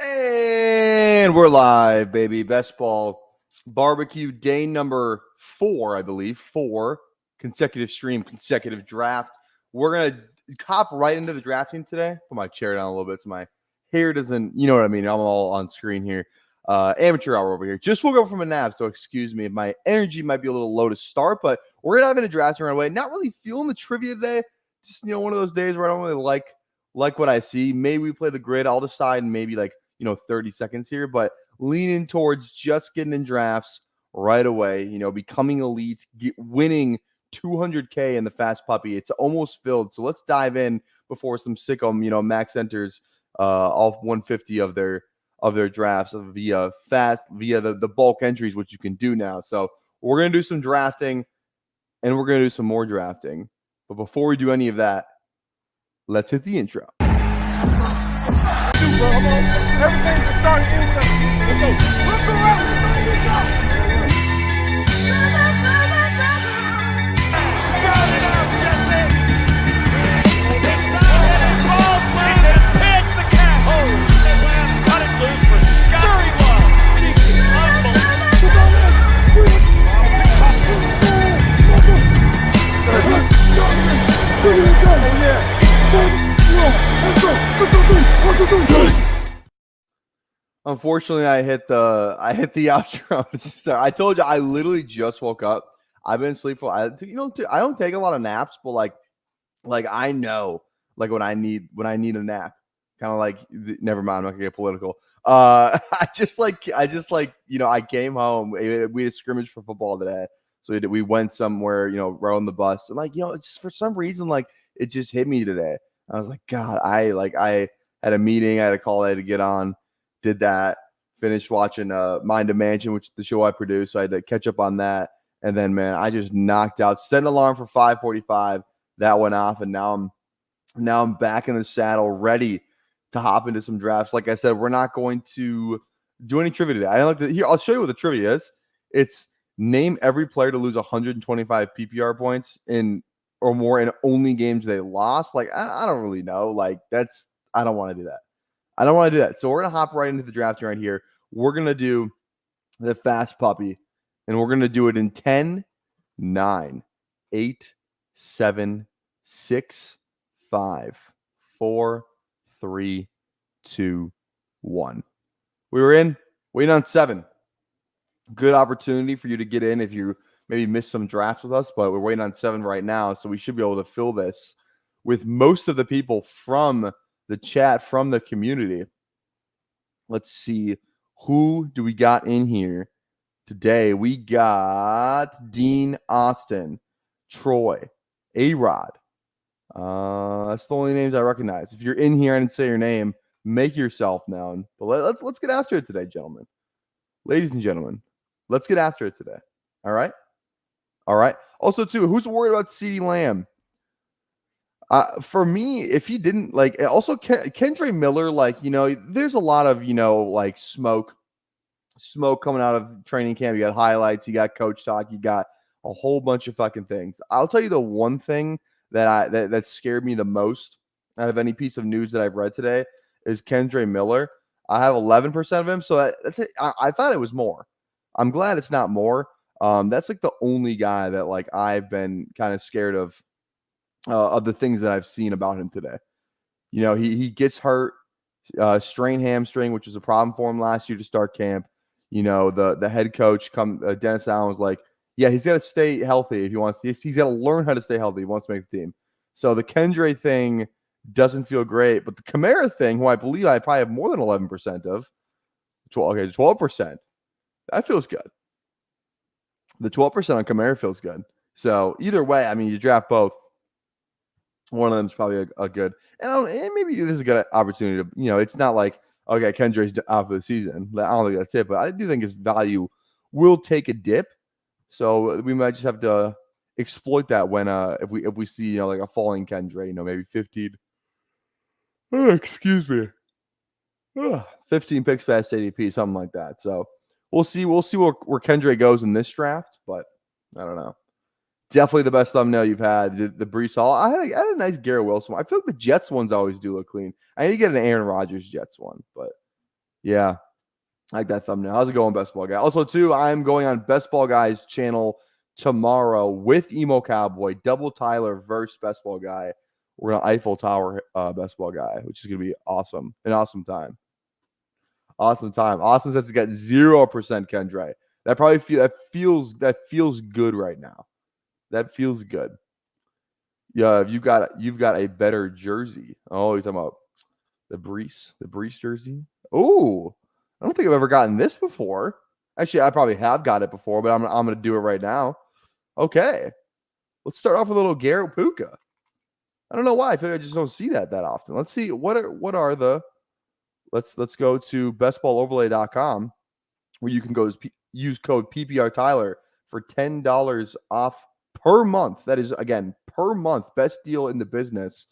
And we're live, baby. Best Ball Barbecue day number 4, I believe. 4 consecutive stream, consecutive draft. We're going to hop right into the drafting today. Put my chair down a little bit so my hair doesn't, you know what I mean? I'm all on screen here. Amateur hour over here. Just woke up from a nap, so excuse me if my energy might be a little low to start, but we're going to have into drafting right away. Not really feeling the trivia today. Just, one of those days where I don't really like what I see. Maybe we play the grid. I'll decide maybe 30 seconds here, but leaning towards just getting in drafts right away, becoming elite, winning 200K in the fast puppy. It's almost filled. So let's dive in before some sicko, max enters all 150 of their drafts via the bulk entries, which you can do now. So we're going to do some drafting and we're going to do some more drafting. But before we do any of that, let's hit the intro. Everything to start in with us. Let's go. Let's go out. Unfortunately, I hit the outro. I told you I literally just woke up. I've been sleeping. I don't take a lot of naps, but like I know when I need a nap. Kind of like, never mind, I'm not gonna get political. I came home. We had a scrimmage for football today, so we went somewhere, right on the bus, and just for some reason, it just hit me today. I was like, God, I had a meeting, I had a call I had to get on, did that, finished watching Mind of Mansion, which is the show I produce, so I had to catch up on that, and then, man, I just knocked out, set an alarm for 5:45, that went off, and now I'm back in the saddle, ready to hop into some drafts. Like I said, we're not going to do any trivia today. I don't here. I'll show you what the trivia is. It's name every player to lose 125 PPR points or more in only games they lost. I don't really know. I don't want to do that. I don't want to do that. So we're gonna hop right into the drafting right here. We're gonna do the fast puppy, and we're gonna do it in 10, 9, 8, 7, 6, 5, 4, 3, 2, 1. We were waiting on 7. Good opportunity for you to get in if you maybe missed some drafts with us, but we're waiting on 7 right now, so we should be able to fill this with most of the people from the chat, from the community. Let's see, who do we got in here today? We got Dean Austin, Troy, A-Rod. That's the only names I recognize. If you're in here and say your name, make yourself known. But let's get after it today, gentlemen. Ladies and gentlemen, let's get after it today. All right? All right. Also, too, who's worried about CeeDee Lamb? For me, if he didn't, also Kendre Miller, there's a lot of, smoke coming out of training camp. You got highlights, you got coach talk, you got a whole bunch of fucking things. I'll tell you the one thing that scared me the most out of any piece of news that I've read today is Kendre Miller. I have 11% of him, so that's it. I thought it was more. I'm glad it's not more. That's the only guy that I've been kind of scared of the things that I've seen about him today. He gets hurt, strained hamstring, which was a problem for him last year to start camp. The head coach Dennis Allen was like, yeah, he's got to stay healthy if he wants. He's got to learn how to stay healthy if he wants to make the team. So the Kendre thing doesn't feel great, but the Kamara thing, who I believe I probably have more than 11% of, 12%, that feels good. The 12% on Kamara feels good. So either way, I mean, you draft both. One of them is probably a good, and maybe this is a good opportunity to, it's not like, okay, Kendre's out for the season. I don't think that's it, but I do think his value will take a dip. So we might just have to exploit that when if we see a falling Kendre, maybe 15. Oh, excuse me. 15 picks past ADP, something like that. So we'll see where Kendre goes in this draft, but I don't know. Definitely the best thumbnail you've had. The Breece Hall. I had a nice Garrett Wilson one. I feel like the Jets ones always do look clean. I need to get an Aaron Rodgers Jets one, but Yeah. I like that thumbnail. How's it going, Best Ball Guy? Also, too, I'm going on Best Ball Guy's channel tomorrow with Emo Cowboy, Double Tyler versus Best Ball Guy. We're going to Eiffel Tower Best Ball Guy, which is going to be awesome. An awesome time. Awesome time. Austin says he got 0% Kendra. That probably feels good right now. That feels good. Yeah, you've got a better jersey. Oh, you're talking about the Brees jersey. Oh, I don't think I've ever gotten this before. Actually, I probably have got it before, but I'm gonna do it right now. Okay, let's start off with a little Garrett Puka. I don't know why. I feel like I just don't see that often. Let's see what are the. Let's go to bestballoverlay.com where you can go use code PPR Tyler for $10 off per month. That is again per month, best deal in the business.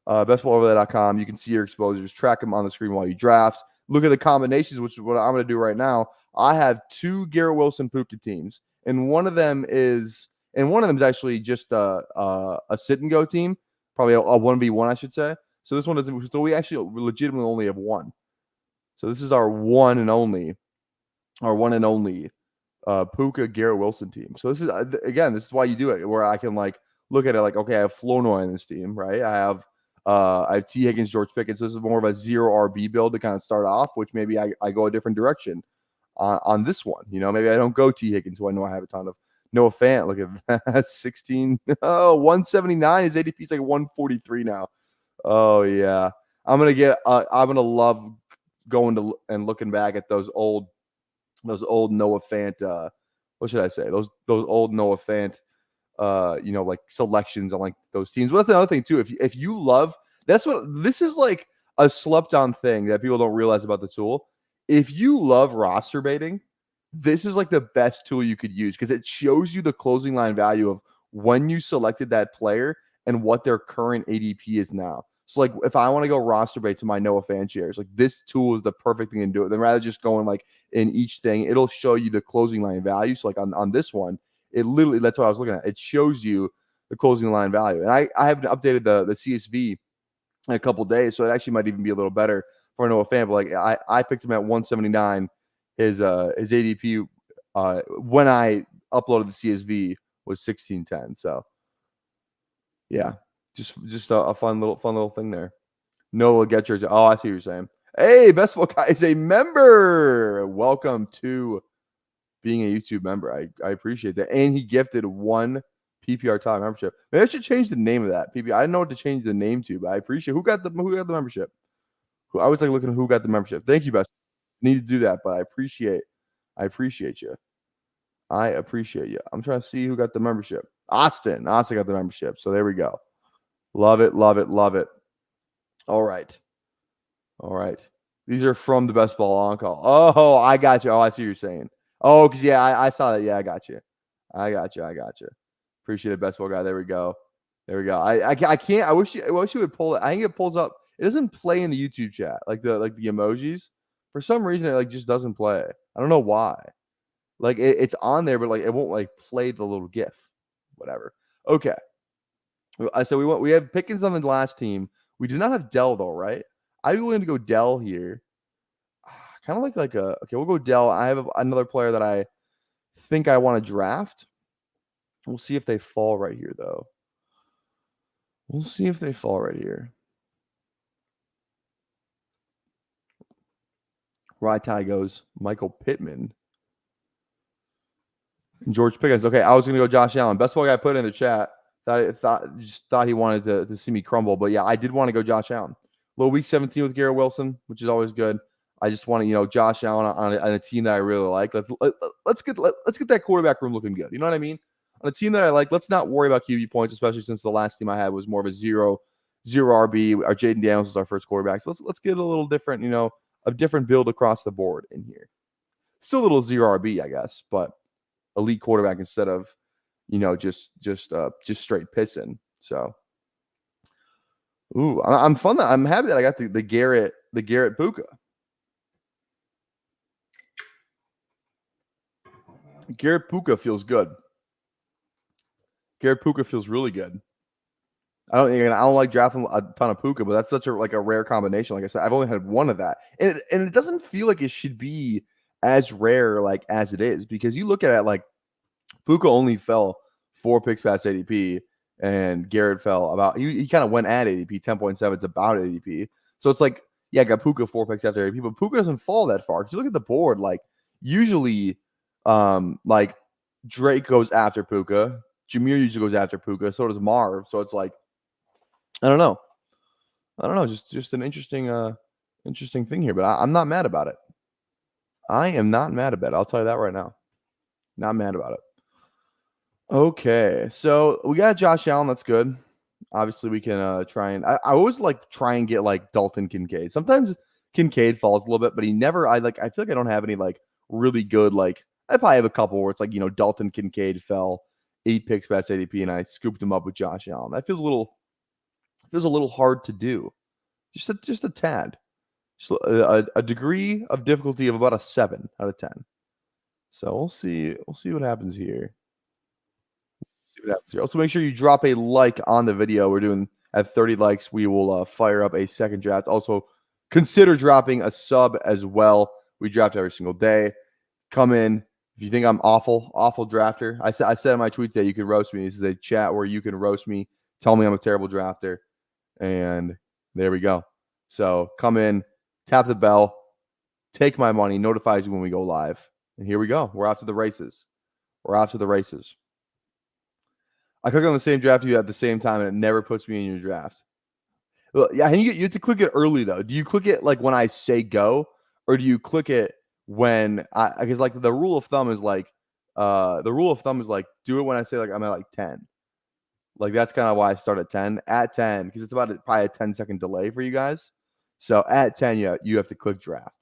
Bestballoverlay.com. You can see your exposures, track them on the screen while you draft. Look at the combinations, which is what I'm going to do right now. I have 2 Garrett Wilson Puka teams, and one of them is actually just a sit and go team, probably a 1v1, I should say. So this one doesn't. So we actually legitimately only have one. So this is our one and only Puka Garrett Wilson team. So this is again, this is why you do it, where I can like look at it like, okay, I have Flournoy in this team, right? I have T. Higgins, George Pickens. So this is more of a 0 RB build to kind of start off, which maybe I go a different direction on this one. You know, maybe I don't go T. Higgins, who I know I have a ton of. Noah Fant, look at that, 16. Oh, 179. His ADP is like 143 now. Oh yeah, I'm gonna love going to and looking back at those old Noah Fant. What should I say? Those old Noah Fant. Like selections on like those teams. Well, that's another thing too. If you love, this is like a slept on thing that people don't realize about the tool. If you love roster baiting, this is like the best tool you could use because it shows you the closing line value of when you selected that player and what their current ADP is now. So like if I want to go roster bait to my Noah Fant shares, like this tool is the perfect thing to do it. Then rather just going like in each thing, it'll show you the closing line value. So like on this one, it literally, that's what I was looking at. It shows you the closing line value. And I haven't updated the CSV in a couple days, so it actually might even be a little better for Noah Fant. But like I picked him at 179. His ADP when I uploaded the CSV was 1610. So yeah, just a fun little thing there. Noah, get yours. Oh, I see what you're saying. Hey, Best Ball Guy is a member. Welcome to being a YouTube member. I appreciate that. And he gifted 1 PPR Top membership. Maybe I should change the name of that. I didn't know what to change the name to, but I appreciate who got the membership. I was like looking at who got the membership. Thank you, Best. Need to do that, but I appreciate you. I appreciate you. I'm trying to see who got the membership. Austin got the membership. So there we go. Love it. All right. These are from the Best Ball On Call. Oh, I got you. Oh, I see what you're saying. Oh, because yeah, I saw that. Yeah, I got you. Appreciate it, Best Ball Guy. There we go. I can't. I wish you would pull it. I think it pulls up. It doesn't play in the YouTube chat like the emojis. For some reason, it like just doesn't play. I don't know why. Like it's on there, but like it won't like play the little GIF. Whatever. Okay. So we have Pickens on the last team. We do not have Dell though, right? I'm willing to go Dell here. Kind of like a okay. We'll go Dell. I have another player that I think I want to draft. We'll see if they fall right here, though. Right tie goes Michael Pittman. And George Pickens. Okay, I was going to go Josh Allen. Best Ball Guy put it in the chat. Thought he wanted to see me crumble. But, yeah, I did want to go Josh Allen. Little week 17 with Garrett Wilson, which is always good. I just want to, Josh Allen on a team that I really like. Let's get that quarterback room looking good. You know what I mean? On a team that I like, let's not worry about QB points, especially since the last team I had was more of a zero RB. Our Jaden Daniels is our first quarterback. So let's get a little different, a different build across the board in here. Still a little 0 RB, I guess, but elite quarterback instead of, just straight pissing. So, I'm happy that I got the Garrett Puka. Garrett Puka feels good. Garrett Puka feels really good. I don't like drafting a ton of Puka, but that's such a rare combination. Like I said, I've only had one of that, and it doesn't feel like it should be as rare as it is, because you look at it like Puka only fell 4 picks past ADP, and Garrett fell about he kind of went at ADP 10.7. It's about ADP, so it's like, yeah, I got Puka 4 picks after ADP, but Puka doesn't fall that far. Because you look at the board, like usually, like Drake goes after Puka, Jameer usually goes after Puka, so does Marv. So it's like, I don't know. Just an interesting thing here, but I'm not mad about it. I am not mad about it. I'll tell you that right now. Not mad about it. Okay, so we got Josh Allen. That's good. Obviously, we can try and I always try and get Dalton Kincaid. Sometimes Kincaid falls a little bit, but he never. I feel like I don't have any really good I probably have a couple where it's Dalton Kincaid fell 8 picks past ADP, and I scooped him up with Josh Allen. That feels a little hard to do. Just a tad. So a degree of difficulty of about a 7 out of 10. So we'll see what happens here. Also, make sure you drop a like on the video. We're doing at 30 likes. We will fire up a second draft. Also, consider dropping a sub as well. We draft every single day. Come in. If you think I'm awful drafter, I said in my tweet that you can roast me. This is a chat where you can roast me. Tell me I'm a terrible drafter. And there we go. So come in, tap the bell, take my money, notifies you when we go live. And here we go. We're off to the races. I click on the same draft you at the same time, and it never puts me in your draft. Well, yeah, and you have to click it early, though. Do you click it when I say go, or do you click it when because the rule of thumb is do it when I say I'm at 10. That's kind of why I start at 10. At 10, because it's about probably a 10-second delay for you guys. So at 10, you have to click draft.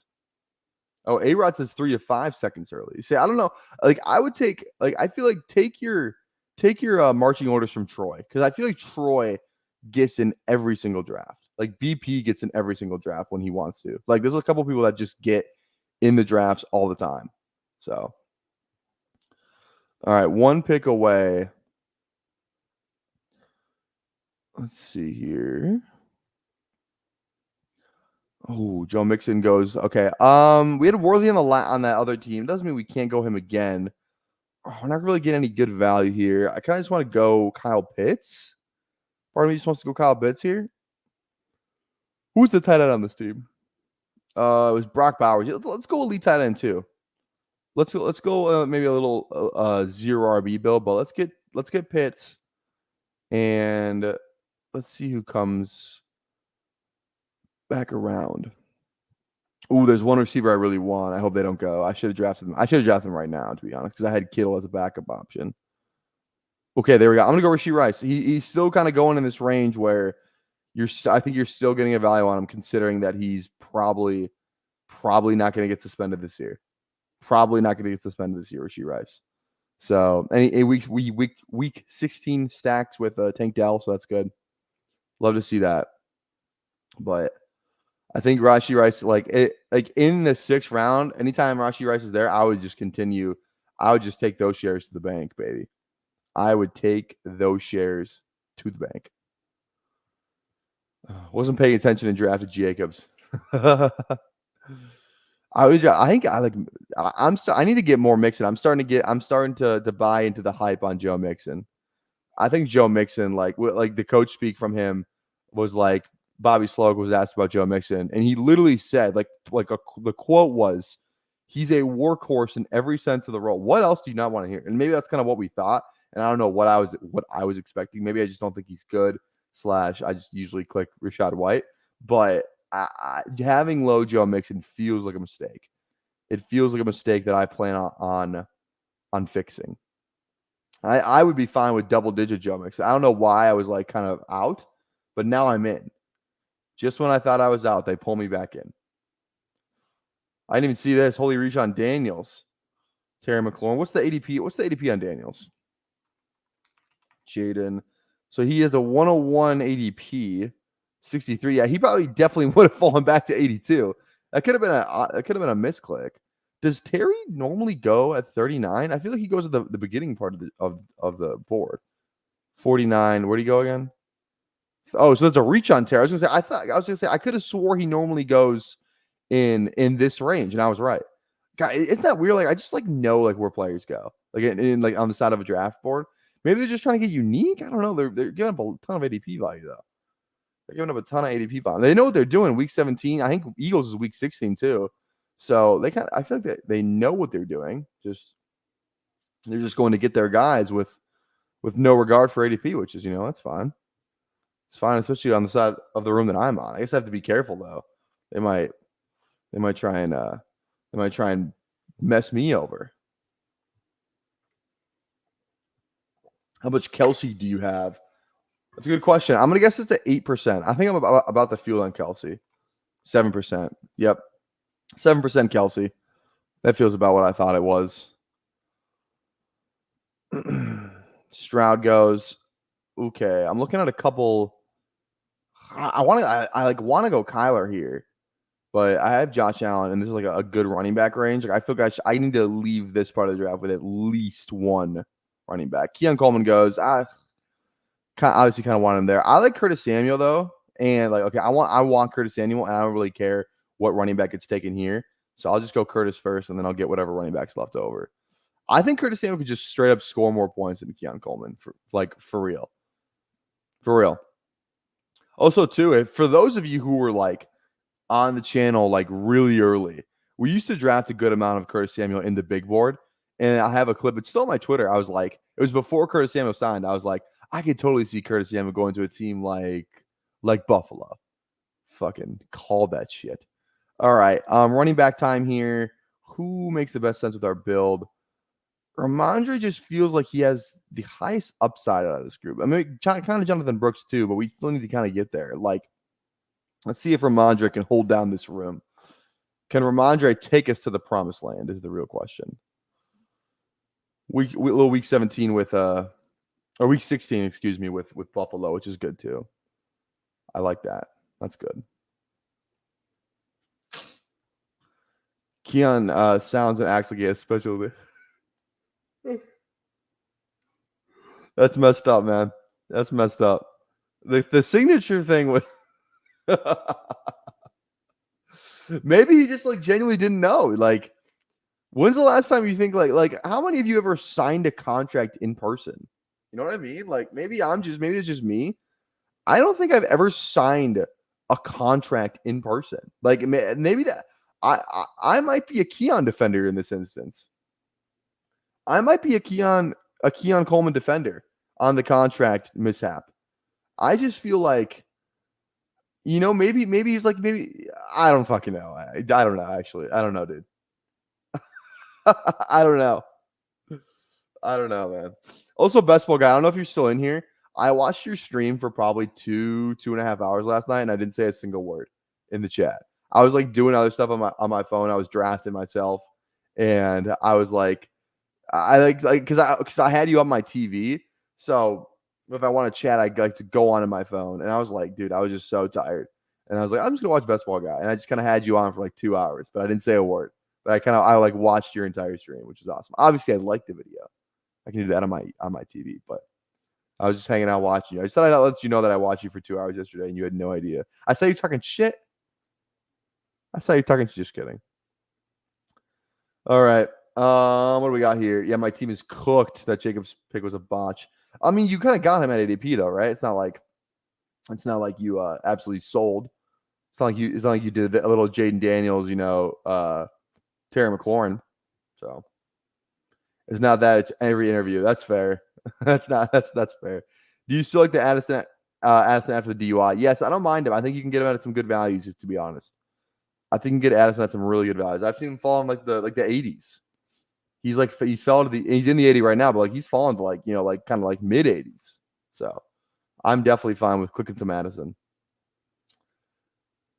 Oh, A-Rod says 3 to 5 seconds early. See, I don't know. I would take I feel like take your marching orders from Troy, because I feel like Troy gets in every single draft. BP gets in every single draft when he wants to. There's a couple people that just get in the drafts all the time. So, all right, 1 pick away. Let's see here. Oh, Joe Mixon goes. Okay. We had Worthy on that other team. Doesn't mean we can't go him again. Oh, we're not really getting any good value here. I kind of just want to go Kyle Pitts. Part of me just wants to go Kyle Pitts here. Who's the tight end on this team? It was Brock Bowers. Let's go elite tight end too. Let's go maybe a little 0 RB build, but let's get Pitts, and let's see who comes back around. Ooh, there's one receiver I really want. I hope they don't go. I should have drafted them. I should have drafted them right now, to be honest, because I had Kittle as a backup option. Okay, there we go. I'm gonna go Rashee Rice. He's still kind of going in this range where I think you're still getting a value on him, considering that he's probably not going to get suspended this year. Rashee Rice. So week 16 stacks with Tank Dell, so that's good. Love to see that. But I think Rashee Rice, in the 6th round, anytime Rashee Rice is there, I would just continue. I would just take those shares to the bank, baby. I would take those shares to the bank. Wasn't paying attention and drafted Jacobs. I need to get more Mixon. I'm starting to buy into the hype on Joe Mixon. I think Joe Mixon, the coach speak from him was Bobby Sloak was asked about Joe Mixon, and he literally said, the quote was, he's a workhorse in every sense of the role. What else do you not want to hear? And maybe that's kind of what we thought. And I don't know what I was expecting. Maybe I just don't think he's good. / I just usually click Rashad White. But having low Joe Mixon feels like a mistake. It feels like a mistake that I plan on fixing. I would be fine with double-digit Joe Mixon. I don't know why I was kind of out, but now I'm in. Just when I thought I was out, they pull me back in. I didn't even see this. Holy reach on Daniels. Terry McLaurin. What's the ADP? What's the ADP on Daniels? Jaden. So he has a 101 ADP, 63. Yeah, he probably definitely would have fallen back to 82. That could have been a misclick. Does Terry normally go at 39? I feel like he goes at the beginning part of the board. 49. Where'd he go again? Oh, so there's a reach on Terry. I was gonna say I could have swore he normally goes in this range, and I was right. God, isn't that weird? Like I just like know like where players go, like in like on the side of a draft board. Maybe they're just trying to get unique. I don't know. They're giving up a ton of ADP value though. They're giving up a ton of ADP value. They know what they're doing. Week 17. I think Eagles is week 16 too. So I feel like they know what they're doing. They're just going to get their guys with no regard for ADP, which is that's fine. It's fine, especially on the side of the room that I'm on. I guess I have to be careful though. They might try and mess me over. How much Kelsey do you have? That's a good question. I'm gonna guess it's at 8%. I think I'm about the fuel on Kelsey. 7%. Yep, 7% Kelsey. That feels about what I thought it was. Stroud goes. Okay, I'm looking at a couple. I want to go Kyler here, but I have Josh Allen, and this is like a good running back range. Like I feel like I need to leave this part of the draft with at least one running back. Keon Coleman goes. Obviously kind of want him there. I like Curtis Samuel though, and like I want Curtis Samuel, and I don't really care what running back gets taken here. So I'll just go Curtis first, and then I'll get whatever running back's left over. I think Curtis Samuel could just straight up score more points than Keon Coleman for real. For real. Also, too, for those of you who were like on the channel like really early, we used to draft a good amount of Curtis Samuel in the big board. And I have a clip. It's still on my Twitter. I was like, it was before Curtis Samuel signed. I was like, I could totally see Curtis Samuel going to a team like Buffalo. Fucking call that shit. All right. Running back time here. Who makes the best sense with our build? Ramondre just feels like he has the highest upside out of this group. I mean, kind of Jonathan Brooks too, but we still need to kind of get there. Like, let's see if Ramondre can hold down this room. Can Ramondre take us to the promised land is the real question. Week 17 with or week 16, excuse me, with Buffalo, which is good too. I like that. That's good. Keon sounds and acts like he has special. That's messed up, man. That's messed up. The signature thing with maybe he just like genuinely didn't know. Like, when's the last time you think like how many of you ever signed a contract in person? You know what I mean? Like maybe it's just me. I don't think I've ever signed a contract in person. Like maybe that I might be a Keon defender in this instance. I might be a Keon Coleman defender on the contract mishap. I just feel like, maybe he's like, I don't fucking know. I don't know, actually. I don't know, dude. I don't know. I don't know, man. Also, best ball guy, I don't know if you're still in here. I watched your stream for probably 2.5 hours last night, and I didn't say a single word in the chat. I was like doing other stuff on my phone. I was drafting myself, and I was like, because I had you on my TV. So if I want to chat, I like to go onto my phone. And I was like, dude, I was just so tired. And I was like, I'm just gonna watch Best Ball Guy. And I just kind of had you on for like 2 hours, but I didn't say a word. But I like watched your entire stream, which is awesome. Obviously, I liked the video. I can do that on my TV, but I was just hanging out watching you. I just thought I'd let you know that I watched you for 2 hours yesterday, and you had no idea. I saw you talking shit. Just kidding. All right. What do we got here? Yeah, my team is cooked. That Jacob's pick was a botch. I mean, you kind of got him at ADP though, right? It's not like you absolutely sold. It's not like you did a little Jaden Daniels, Terry McLaurin. So it's not that. It's every interview. That's fair. That's fair. Do you still like the Addison after the DUI? Yes, I don't mind him. I think you can get him at some good values, to be honest. I think you can get Addison at some really good values. I've seen him fall in like the 80s. He's in the 80 right now, but like he's fallen to kind of mid 80s. So I'm definitely fine with clicking some Addison.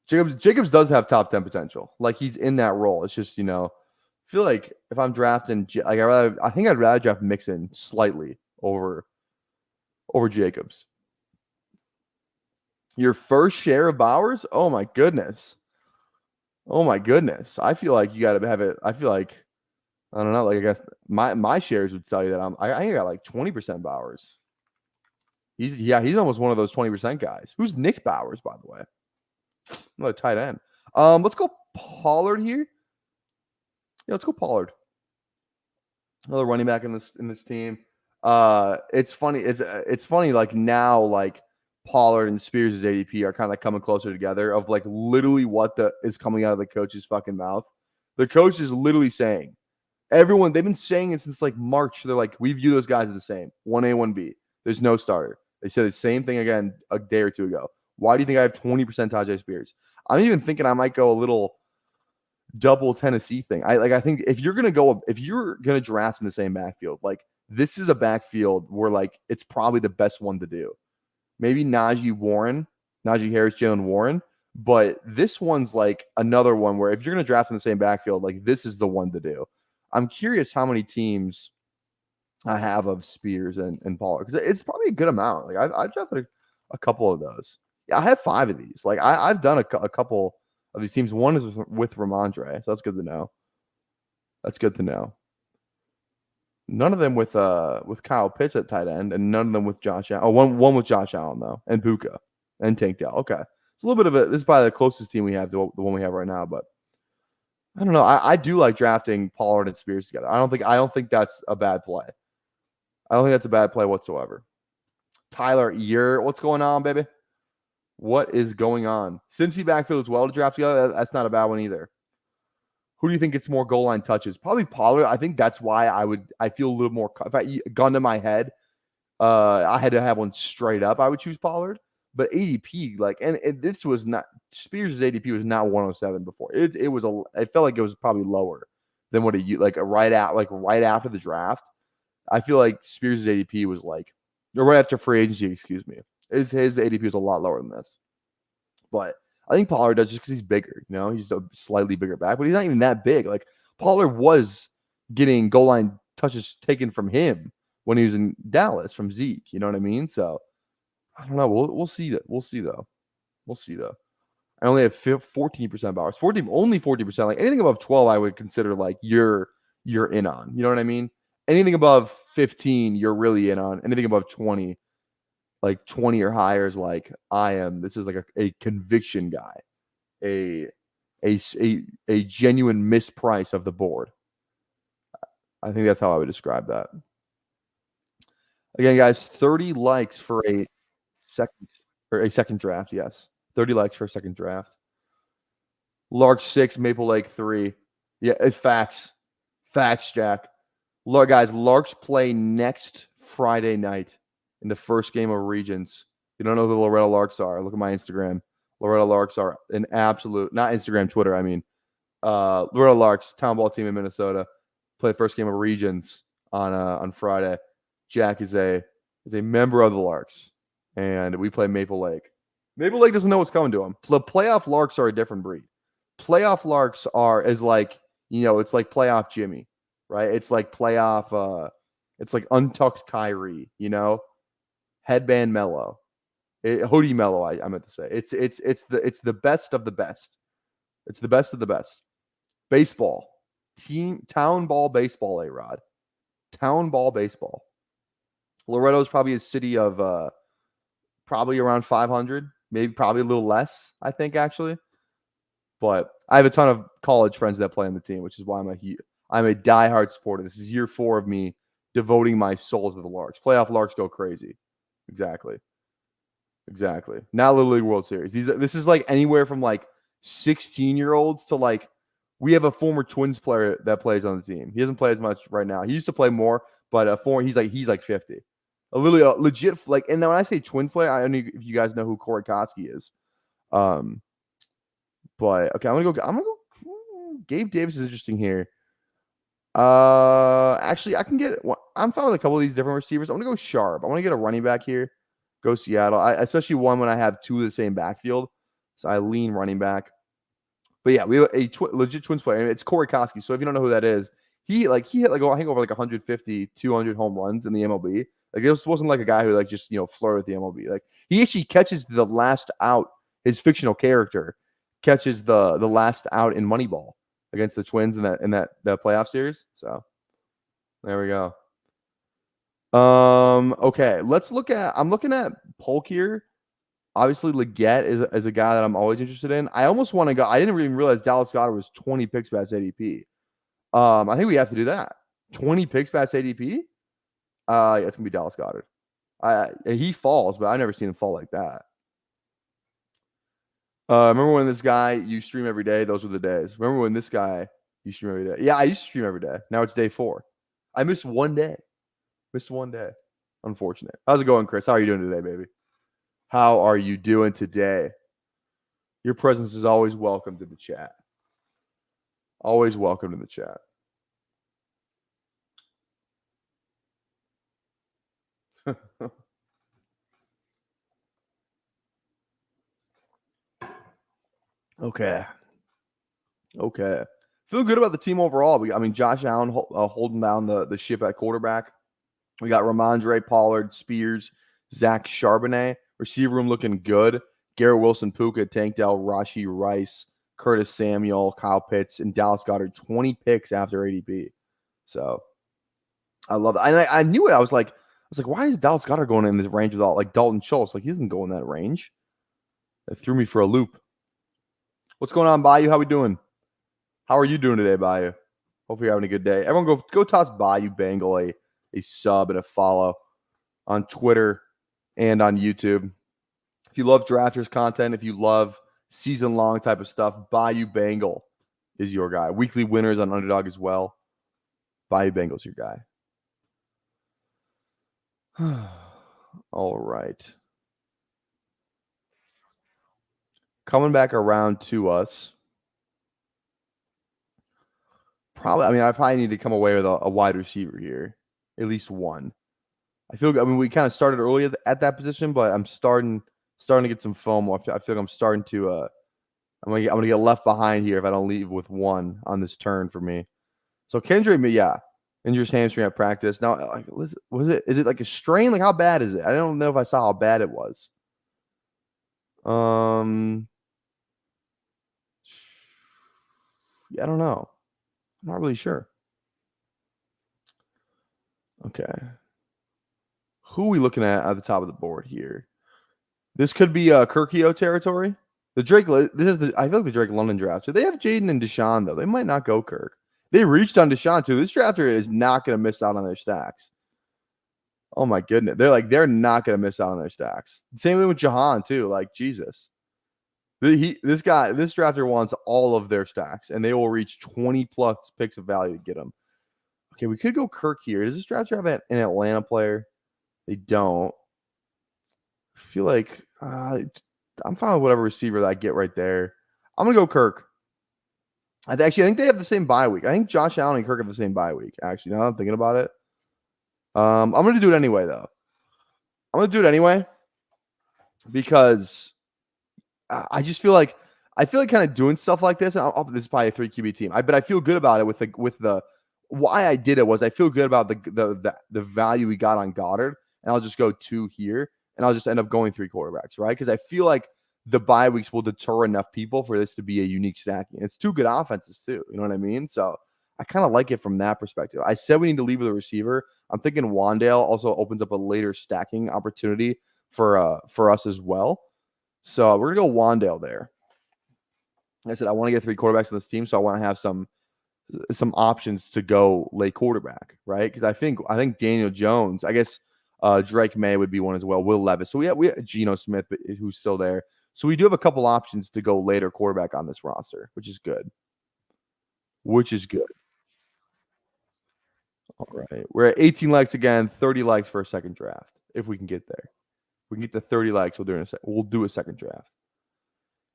Jacobs does have top 10 potential. Like he's in that role. It's just, I feel like if I'm drafting, I think I'd rather draft Mixon slightly over Jacobs. Your first share of Bowers? Oh my goodness. I feel like you got to have it. I feel like, I don't know. Like I guess my shares would tell you that I think I got like 20% Bowers. He's almost one of those 20% guys. Who's Nick Bowers, by the way? Another tight end. Let's go Pollard here. Yeah, let's go Pollard. Another running back in this team. It's funny. It's funny. Like now, like Pollard and Spears' ADP are kind of coming closer together. Of like literally what is coming out of the coach's fucking mouth. The coach is literally saying, everyone, they've been saying it since like March. They're like, we view those guys as the same. 1A, 1B. There's no starter. They said the same thing again a day or two ago. Why do you think I have 20% Tajay Spears? I'm even thinking I might go a little double Tennessee thing. I think if you're gonna draft in the same backfield, like this is a backfield where like it's probably the best one to do. Maybe Najee Harris, Jalen Warren, but this one's like another one where if you're gonna draft in the same backfield, like this is the one to do. I'm curious how many teams I have of Spears and Pollard because it's probably a good amount. Like I've drafted a couple of those. Yeah, I have 5 of these. Like I've done a couple of these teams. One is with Ramondre, so that's good to know. That's good to know. None of them with Kyle Pitts at tight end, and none of them with Josh Allen. Oh, one with Josh Allen though, and Puka and Tank Dell. Okay, it's a little bit of a. This is probably the closest team we have to the one we have right now, but I don't know. I do like drafting Pollard and Spears together. I don't think that's a bad play. I don't think that's a bad play whatsoever. Tyler, what's going on, baby? What is going on? Cincy backfield as well to draft together. That's not a bad one either. Who do you think gets more goal line touches? Probably Pollard. I think that's why I feel a little more. If I gun to my head, I had to have one straight up. I would choose Pollard. But ADP, like, and this was not Spears' ADP was not 107 before. It felt like it was probably lower than what it like right after the draft. I feel like Spears' ADP was like, or right after free agency, excuse me. His ADP was a lot lower than this. But I think Pollard does just because he's bigger. You know, he's a slightly bigger back, but he's not even that big. Like Pollard was getting goal line touches taken from him when he was in Dallas from Zeke. You know what I mean? So I don't know. We'll see that. We'll see though. I only have 14% Bowers. Only 40%. Like anything above 12, I would consider like you're in on. You know what I mean? Anything above 15, you're really in on. Anything above 20, like 20 or higher is like I am. This is like a conviction guy, a genuine misprice of the board. I think that's how I would describe that. Again, guys, 30 likes for a second draft. Yes, 30 likes for a second draft. Lark 6, Maple Lake 3. Yeah, facts, Jack. Guys, Larks play next Friday night in the first game of Regions. If you don't know who the Loretta Larks are, look at my Instagram. Loretta Larks are an absolute, not Instagram, Twitter, I mean. Loretta Larks, town ball team in Minnesota, play the first game of Regions on Friday. Jack is a member of the Larks, and we play Maple Lake. Maple Lake doesn't know what's coming to them. The playoff Larks are a different breed. Playoff Larks is like, it's like playoff Jimmy, right? It's like playoff, it's like untucked Kyrie, headband Mello, hoodie Mello. I meant to say it's the best of the best. It's the best of the best. Baseball, town ball baseball. A-Rod, town ball baseball. Loretto's probably a city of probably around 500, probably a little less, I think, actually. But I have a ton of college friends that play on the team, which is why I'm a diehard supporter. This is year 4 of me devoting my soul to the Larks. Playoff Larks go crazy. Exactly. Not Little League World Series. This is like anywhere from like 16-year-olds to like, we have a former Twins player that plays on the team. He doesn't play as much right now. He used to play more, but he's like 50. A legit, like, and now when I say Twins player, I don't know if you guys know who Corey Koski is. But okay, I'm gonna go. Gabe Davis is interesting here. Actually, I can get. I'm fine with a couple of these different receivers. I'm gonna go Sharp. I want to get a running back here. Go Seattle. Especially one when I have 2 of the same backfield, so I lean running back. But yeah, we have a legit Twins player. And it's Corey Koski. So if you don't know who that is, he hit like I think over like 150, 200 home runs in the MLB. Like this wasn't like a guy who like just flirted with the MLB. Like he actually catches the last out. His fictional character catches the last out in Moneyball against the Twins in that playoff series. So there we go. Okay, let's look at. I'm looking at Polk here. Obviously, Leggett is a guy that I'm always interested in. I almost want to go. I didn't even realize Dallas Goedert was 20 picks past ADP. I think we have to do that. 20 picks past ADP. Yeah, it's gonna be Dallas Goedert. He falls, but I've never seen him fall like that. Remember when this guy you stream every day? Those were the days. Remember when this guy you stream every day? Yeah, I used to stream every day. Now it's day 4. I missed one day. Missed one day. Unfortunate. How's it going, Chris? How are you doing today, baby? How are you doing today? Your presence is always welcome to the chat. Always welcome to the chat. Okay. Feel good about the team overall. I mean, Josh Allen holding down the ship at quarterback. We got Ramondre, Pollard, Spears, Zach Charbonnet. Receiver room looking good. Garrett Wilson, Puka, Tank Dell, Rashee Rice, Curtis Samuel, Kyle Pitts, and Dallas Goedert. 20 picks after ADP. So I love it. And I knew it. I was like, why is Dallas Goedert going in this range with all like Dalton Schultz? Like, he doesn't go in that range. It threw me for a loop. What's going on, Bayou? How we doing? How are you doing today, Bayou? Hope you're having a good day. Everyone go toss Bayou Bengal a sub and a follow on Twitter and on YouTube. If you love drafters content, if you love season-long type of stuff, Bayou Bengal is your guy. Weekly winners on Underdog as well. Bayou Bengal's your guy. All right. Coming back around to us. I probably need to come away with a wide receiver here. At least one. We kind of started early at that position, but I'm starting to get some foam. I feel like I'm starting to I'm gonna get left behind here if I don't leave with one on this turn for me. So Kendrick, yeah, injures hamstring at practice. Now, like, is it like a strain? Like, how bad is it? I don't know if I saw how bad it was. Yeah, I don't know. I'm not really sure. Okay. Who are we looking at the top of the board here? This could be Kirkio territory. I feel like the Drake London draft. So they have Jaden and Deshaun, though. They might not go Kirk. They reached on Deshaun, too. This drafter is not going to miss out on their stacks. Oh, my goodness. They're not going to miss out on their stacks. Same thing with Jahan, too. Like, Jesus. This drafter wants all of their stacks, and they will reach 20-plus picks of value to get them. Okay, we could go Kirk here. Does this drafter have an Atlanta player? They don't. I feel like I'm fine with whatever receiver that I get right there. I'm going to go Kirk. I think they have the same bye week. I think Josh Allen and Kirk have the same bye week, actually, now that I'm thinking about it. I'm going to do it anyway, though. I'm going to do it anyway because I just feel like kind of doing stuff like this. And this is probably a 3 QB team. But I feel good about it with the why I did it was I feel good about the value we got on Goddard, and I'll just go 2 here, and I'll just end up going 3 quarterbacks, right? Because I feel like the bye weeks will deter enough people for this to be a unique stacking. It's 2 good offenses too. You know what I mean? So I kind of like it from that perspective. I said we need to leave with a receiver. I'm thinking Wandale also opens up a later stacking opportunity for us as well. So we're gonna go Wandale there. Like I said, I want to get 3 quarterbacks on this team, so I want to have some options to go late quarterback, right? Because I think Daniel Jones, I guess Drake May would be one as well. Will Levis. So we have Geno Smith, who's still there. So we do have a couple options to go later quarterback on this roster, which is good. All right. We're at 18 likes again, 30 likes for a second draft. If we can get there. If we can get to 30 likes, we'll do a second draft.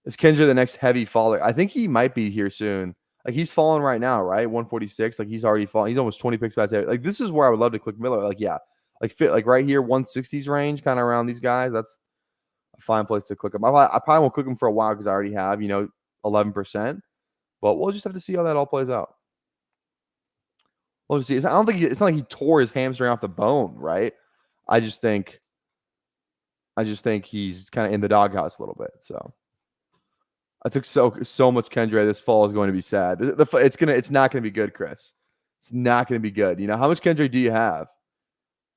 Is Kendra the next heavy faller? I think he might be here soon. Like, he's falling right now, right? 146. Like, he's already fallen. He's almost 20 picks past. Like, this is where I would love to click Miller. Like, yeah. Like, fit like right here, 160s range, kind of around these guys. That's a fine place to click them. I probably won't click them for a while because I already have, 11%. But we'll just have to see how that all plays out. We'll just see. It's not like he tore his hamstring off the bone, right? I just think he's kind of in the doghouse a little bit. So I took so much Kendra. This fall is going to be sad. It's not going to be good, Chris. It's not going to be good. How much Kendra do you have?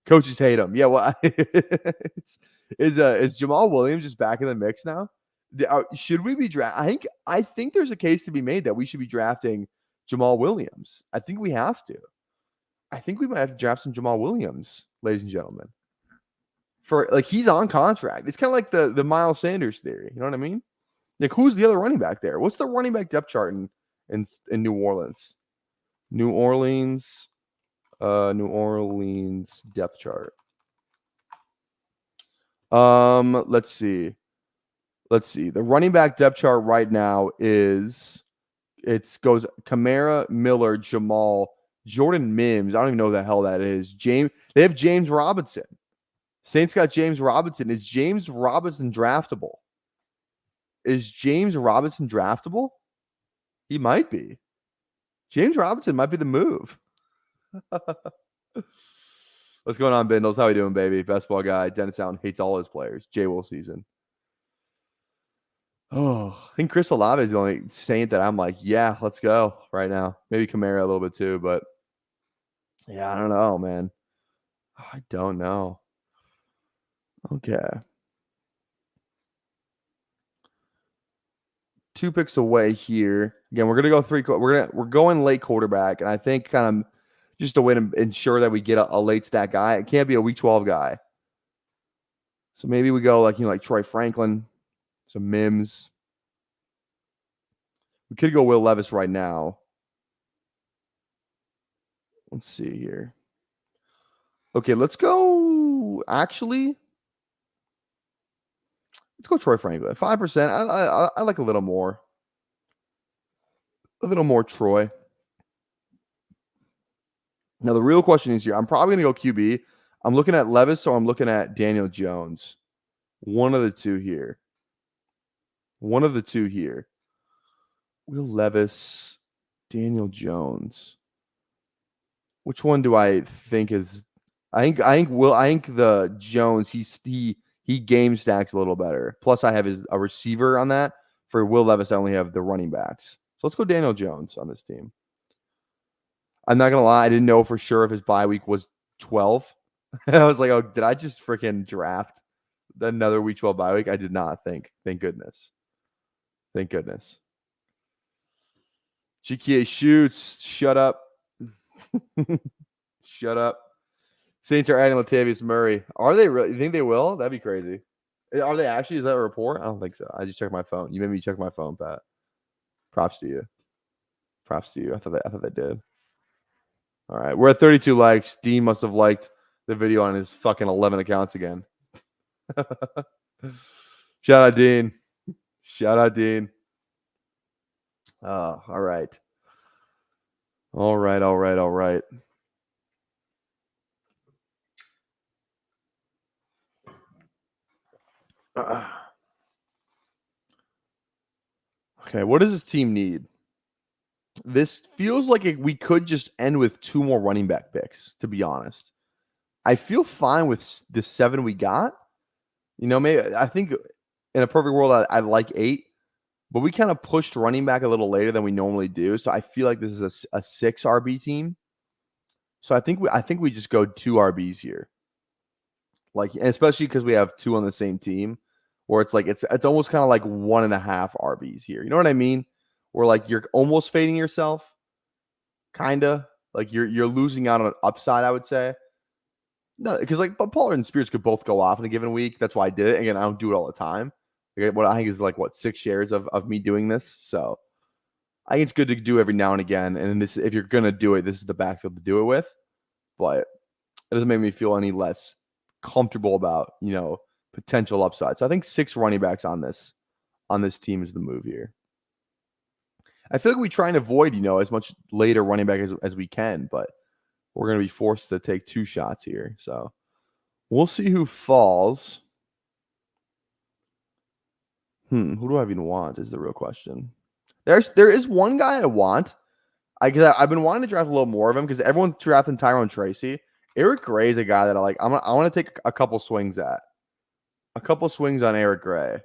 Coaches hate him. Yeah, well, is Jamal Williams just back in the mix now? Should we be I think there's a case to be made that we should be drafting Jamal Williams. I think we have to. I think we might have to draft some Jamal Williams, ladies and gentlemen. For like he's on contract. It's kind of like the Miles Sanders theory. You know what I mean? Like who's the other running back there? What's the running back depth chart in New Orleans? New Orleans depth chart. Let's see. The running back depth chart right now goes Kamara, Miller, Jamal, Jordan Mims. I don't even know who the hell that is. They have James Robinson. Saints got James Robinson. Is James Robinson draftable? He might be. James Robinson might be the move. What's going on, Bindles? How you doing, baby? Best ball guy. Dennis Allen hates all his players. J. Will season. Oh, I think Chris Olave is the only Saint that I'm like, yeah, let's go right now. Maybe Kamara a little bit too, but yeah, I don't know, man. I don't know. Okay. 2 picks away here. Again, we're gonna go 3. We're going late quarterback, and I think kind of just a way to ensure that we get a late stack guy. It can't be a week 12 guy. So maybe we go like Troy Franklin, some Mims. We could go Will Levis right now. Let's see here. Okay, let's go. Actually, let's go Troy Franklin. 5%. I like a little more. A little more Troy. Now, the real question is here. I'm probably going to go QB. I'm looking at Levis or I'm looking at Daniel Jones. One of the two here. Will Levis, Daniel Jones. Which one do I think is? I think the Jones. He game stacks a little better. Plus, I have a receiver on that. For Will Levis, I only have the running backs. So let's go Daniel Jones on this team. I'm not gonna lie, I didn't know for sure if his bye week was 12. I was like, oh, did I just freaking draft another week 12 bye week? I did not think. Thank goodness. GKA shoots. Shut up. Shut up. Saints are adding Latavius Murray. Are they really? You think they will? That'd be crazy. Are they actually? Is that a report? I don't think so. I just checked my phone. You made me check my phone, Pat. Props to you. I thought they did. All right. We're at 32 likes. Dean must have liked the video on his fucking 11 accounts again. Shout out, Dean. Oh, all right. Okay, what does this team need? This feels like we could just end with 2 more running back picks, to be honest. I feel fine with the 7 we got. Maybe I think in a perfect world, I'd like 8, but we kind of pushed running back a little later than we normally do. So I feel like this is a 6 RB team. So I think we just go 2 RBs here. Like, especially because we have 2 on the same team, where it's like it's almost kind of like 1.5 RBs here. You know what I mean? Where like you're almost fading yourself, kinda like you're losing out on an upside. I would say no, because but Pollard and Spears could both go off in a given week. That's why I did it. Again, I don't do it all the time. What I think is 6 shares of me doing this. So I think it's good to do every now and again. And this, if you're gonna do it, this is the backfield to do it with. But it doesn't make me feel any less comfortable about potential upside. So I think 6 running backs on this team is the move here. I feel like we try and avoid as much later running back as we can, but we're going to be forced to take 2 shots here. So we'll see who falls. Who do I even want is the real question. There is one guy I want. I've been wanting to draft a little more of him because everyone's drafting Tyrone Tracy. Eric Gray is a guy that I like. I want to take a couple swings at. A couple swings on Eric Gray.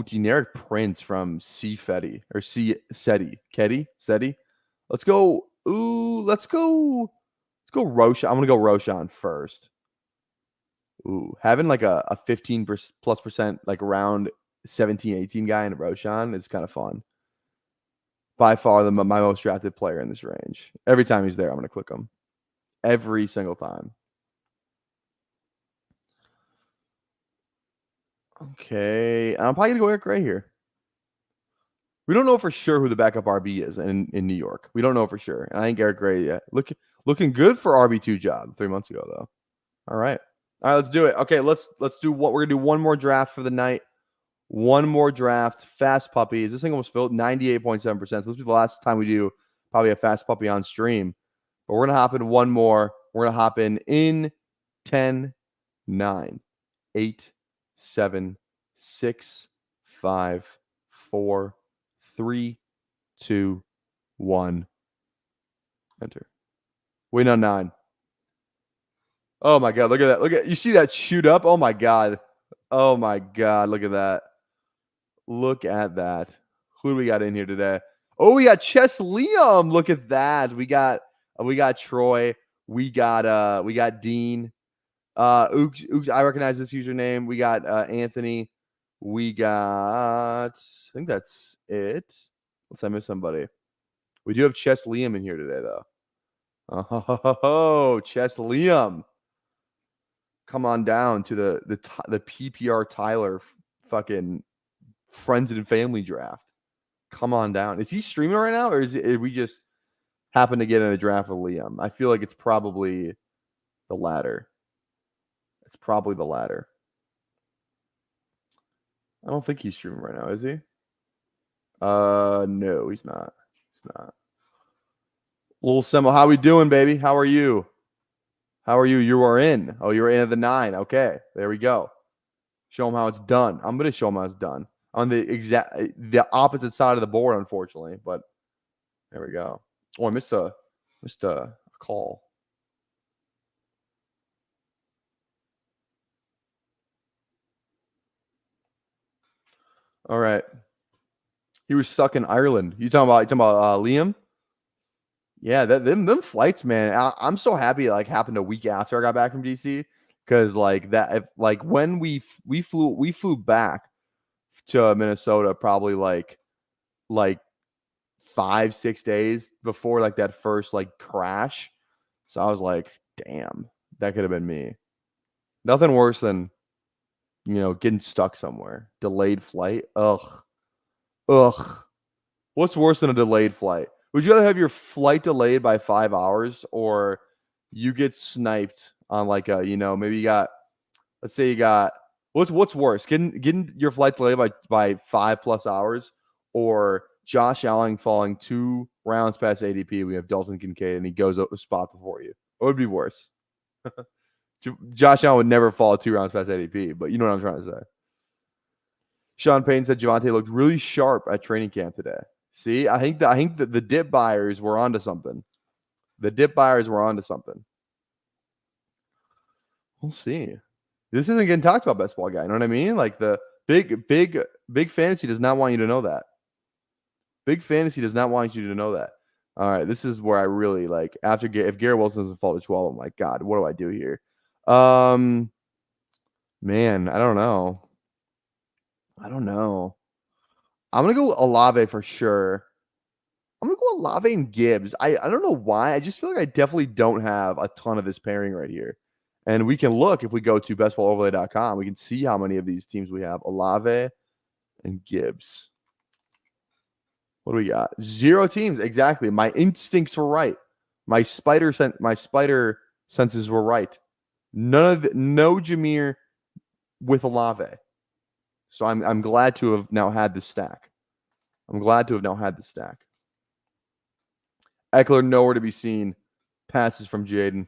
Generic Prince from C. Fetty or C. Seti. Let's go. Let's go Let's go Roshan. I'm going to go Roshan first. Ooh, having like a 15%+ like around 17, 18 guy in Roshan is kind of fun. By far my most drafted player in this range. Every time he's there, I'm going to click him. Every single time. Okay. I'm probably going to go Eric Gray here. We don't know for sure who the backup RB is in New York. We don't know for sure. And I think Eric Gray, yeah, looking good for RB2 job 3 months ago, though. All right. All right, let's do it. Okay, let's do what we're going to do. One more draft for the night. One more draft. Fast puppies. This thing almost filled 98.7%. So this will be the last time we do probably a fast puppy on stream. But we're going to hop in one more. We're going to hop in 10, 9, 8, 7, 6, 5, 4, 3, 2, 1. Enter. Waiting on 9. Oh my God. Look at that. You see that shoot up? Oh my God. Oh my God. Look at that. Look at that. Who do we got in here today? Oh, we got Chess Liam. Look at that. We got Troy. We got Dean. Ooks, I recognize this username. We got Anthony. We got, I think that's it. Unless I miss somebody. We do have Chess Liam in here today, though. Oh, Chess Liam. Come on down to the PPR Tyler fucking friends and family draft. Come on down. Is he streaming right now, or is we just happen to get in a draft with Liam? I feel like it's probably the latter. It's probably the latter. I don't think he's streaming right now, is he? No, he's not. He's not. Little Semo, how we doing, baby? How are you? How are you? You are in. Oh, you're in at the 9. Okay, there we go. Show him how it's done. I'm going to show him how it's done on the opposite side of the board, unfortunately. But there we go. Oh, I missed a call. All right. He was stuck in Ireland. You talking about Liam? Yeah, them flights, man. I'm so happy it like happened a week after I got back from DC, because like that, like when we flew back to Minnesota probably like 5-6 days before like that first like crash. So I was like, damn, that could have been me. Nothing worse than getting stuck somewhere. Delayed flight. Ugh. What's worse than a delayed flight? Would you rather have your flight delayed by 5 hours, or you get sniped on like a, maybe you got, let's say you got, what's worse? Getting your flight delayed by 5+ hours, or Josh Allen falling 2 rounds past ADP? We have Dalton Kincaid and he goes up a spot before you. What would be worse? Josh Allen would never fall 2 rounds past ADP, but you know what I'm trying to say. Sean Payne said Javonte looked really sharp at training camp today. See, I think that the dip buyers were onto something. The dip buyers were onto something. We'll see. This isn't getting talked about, best ball guy. You know what I mean? Like the big fantasy does not want you to know that. Big fantasy does not want you to know that. All right, this is where I really like if Garrett Wilson doesn't fall to 12, I'm like, God, what do I do here? Man, I don't know. I'm gonna go Olave for sure. I'm gonna go Olave and Gibbs. I don't know why. I just feel like I definitely don't have a ton of this pairing right here. And we can look if we go to bestballoverlay.com. We can see how many of these teams we have. Olave and Gibbs. What do we got? 0 teams. Exactly. My instincts were right. My spider senses were right. No Jameer with Olave. So I'm glad to have now had this stack. Eckler nowhere to be seen. Passes from Jaden.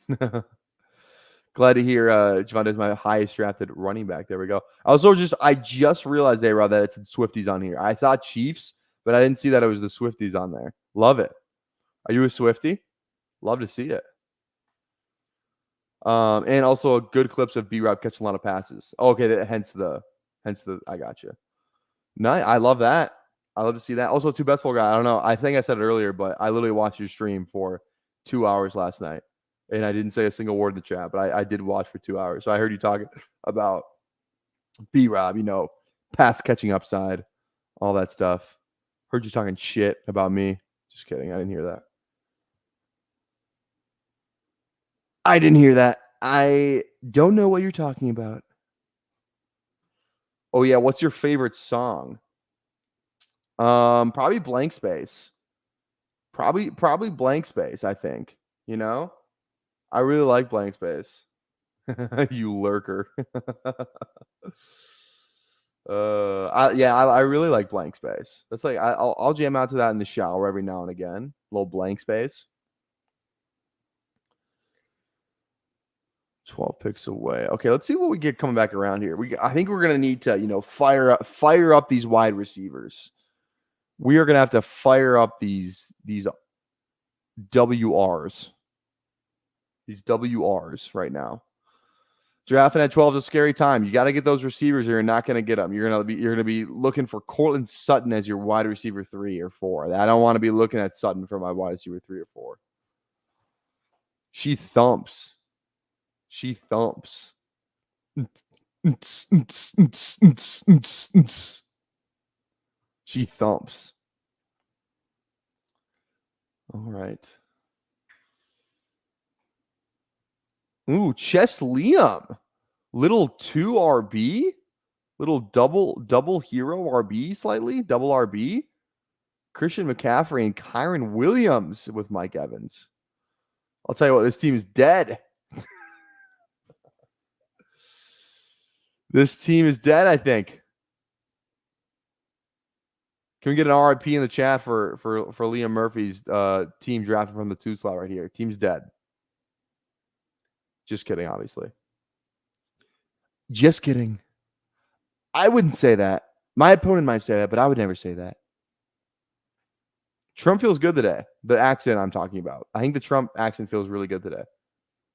Glad to hear Javonte is my highest drafted running back. There we go. I just realized, A-Rod, that it's Swifties on here. I saw Chiefs, but I didn't see that it was the Swifties on there. Love it. Are you a Swiftie? Love to see it. And also good clips of B-Rob catching a lot of passes. Oh, okay, hence the I got you. Nice. I love that. I love to see that. Also, best ball guy. I don't know. I think I said it earlier, but I literally watched your stream for 2 hours last night. And I didn't say a single word in the chat, but I did watch for 2 hours. So I heard you talking about B-Rob, pass catching upside, all that stuff. Heard you talking shit about me. Just kidding. I didn't hear that. I didn't hear that. I don't know what you're talking about. Oh yeah, what's your favorite song? Probably Blank Space. Probably Blank Space, I think. I really like Blank Space. You lurker. I really like Blank Space. That's like I'll jam out to that in the shower every now and again. A little Blank Space. 12 picks away. Okay, let's see what we get coming back around here. I think we're gonna need to, fire up these wide receivers. We are gonna have to fire up these WRs. These WRs right now. Drafting at 12 is a scary time. You got to get those receivers, or you're not going to get them. You're gonna be looking for Cortland Sutton as your wide receiver 3 or 4. I don't want to be looking at Sutton for my wide receiver 3 or 4. She thumps. She thumps. She thumps. All right. Ooh, Chess Liam. Little 2 RB. Little double hero RB slightly. Double RB. Christian McCaffrey and Kyron Williams with Mike Evans. I'll tell you what, this team is dead. This team is dead, I think. Can we get an RIP in the chat for Liam Murphy's team drafted from the 2 slot right here? Team's dead. Just kidding, obviously. Just kidding. I wouldn't say that. My opponent might say that, but I would never say that. Trump feels good today. The accent I'm talking about. I think the Trump accent feels really good today.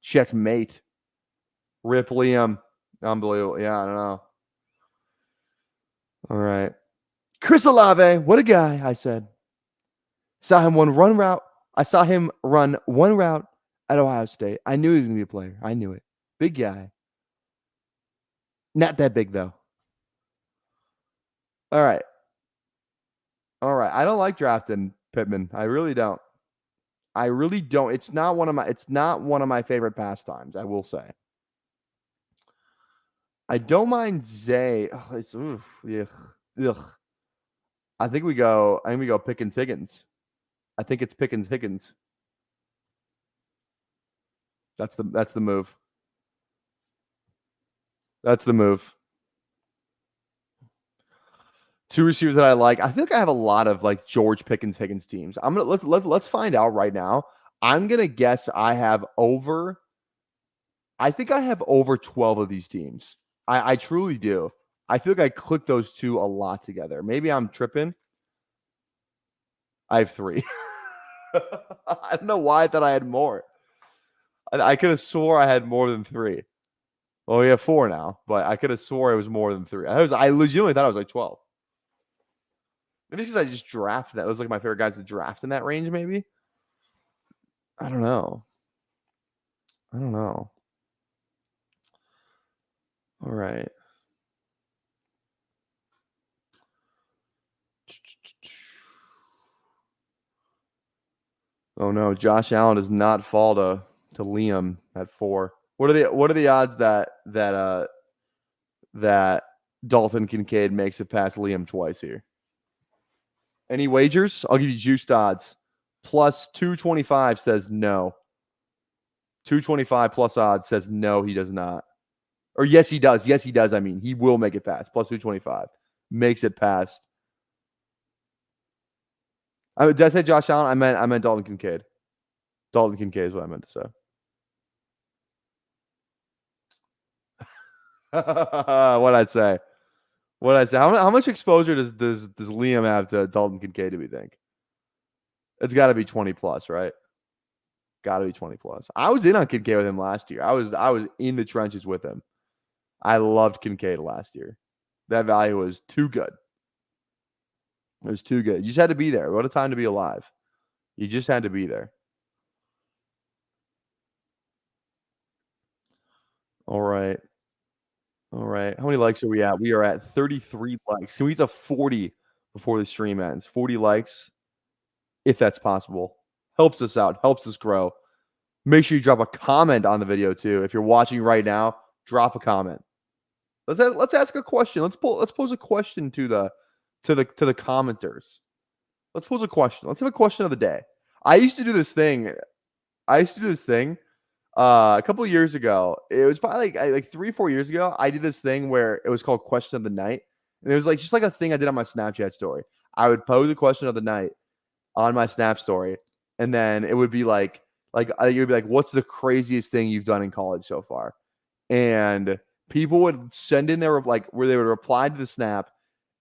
Checkmate. Rip Liam. Unbelievable. Yeah, I don't know. All right. Chris Olave. What a guy, I said. Saw him run one route at Ohio State. I knew he was going to be a player. I knew it. Big guy. Not that big, though. All right. I don't like drafting Pittman. I really don't. It's not one of my favorite pastimes, I will say. I don't mind Zay. I think we go Pickens Higgins. I think it's Pickens Higgins. That's the move. That's the move. 2 receivers that I like. I feel like I have a lot of like George Pickens Higgins teams. Let's find out right now. I'm gonna guess I have over 12 of these teams. I truly do. I feel like I click those 2 a lot together. Maybe I'm tripping. I have 3. I don't know why I thought I had more. I could have swore I had more than 3. Well, we have 4 now, but I could have swore it was more than 3. I legitimately thought it was like 12. Maybe because I just drafted that. It was like my favorite guys to draft in that range, maybe. I don't know. All right. Oh no, Josh Allen does not fall to Liam at 4. What are the odds that Dalton Kincaid makes it past Liam twice here? Any wagers? I'll give you juiced odds. Plus 225 says no. 225 plus odds says no, he does not. Or yes, he does. Yes, he does. I mean, he will make it past. Plus 225. Makes it past. Did I say Josh Allen? I meant Dalton Kincaid. Dalton Kincaid is what I meant to say. What'd I say? How much exposure does Liam have to Dalton Kincaid, do we think? It's got to be 20 plus, right? Got to be 20 plus. I was in on Kincaid with him last year. I was in the trenches with him. I loved Kincaid last year. That value was too good. It was too good. You just had to be there. What a time to be alive. You just had to be there. All right. All right. How many likes are we at? We are at 33 likes. Can we get to 40 before the stream ends? 40 likes, if that's possible. Helps us out, helps us grow. Make sure you drop a comment on the video too. If you're watching right now, drop a comment. Let's ask a question. Let's pose a question to the commenters. Let's pose a question. Let's have a question of the day. I used to do this thing. A couple of years ago. It was probably like 3-4 years ago. I did this thing where it was called Question of the Night, and it was like just like a thing I did on my Snapchat story. I would pose a question of the night on my Snap story, and then it would be like you'd be like, "What's the craziest thing you've done in college so far?" And people would send in their like where they would reply to the Snap,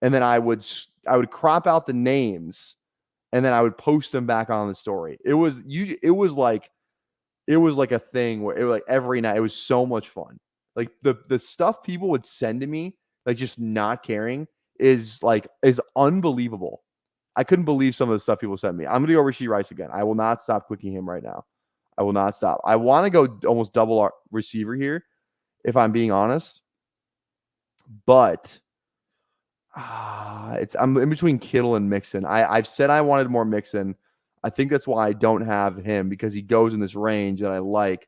and then I would crop out the names, and then I would post them back on the story. It was like a thing where it was like every night. It was so much fun. Like the stuff people would send to me, like just not caring, is unbelievable. I couldn't believe some of the stuff people sent me. I'm gonna go Rashee Rice again. I will not stop clicking him right now. I will not stop. I want to go almost double our receiver here, if I'm being honest. But I'm in between Kittle and Mixon. I've said I wanted more Mixon. I think that's why I don't have him, because he goes in this range that I like.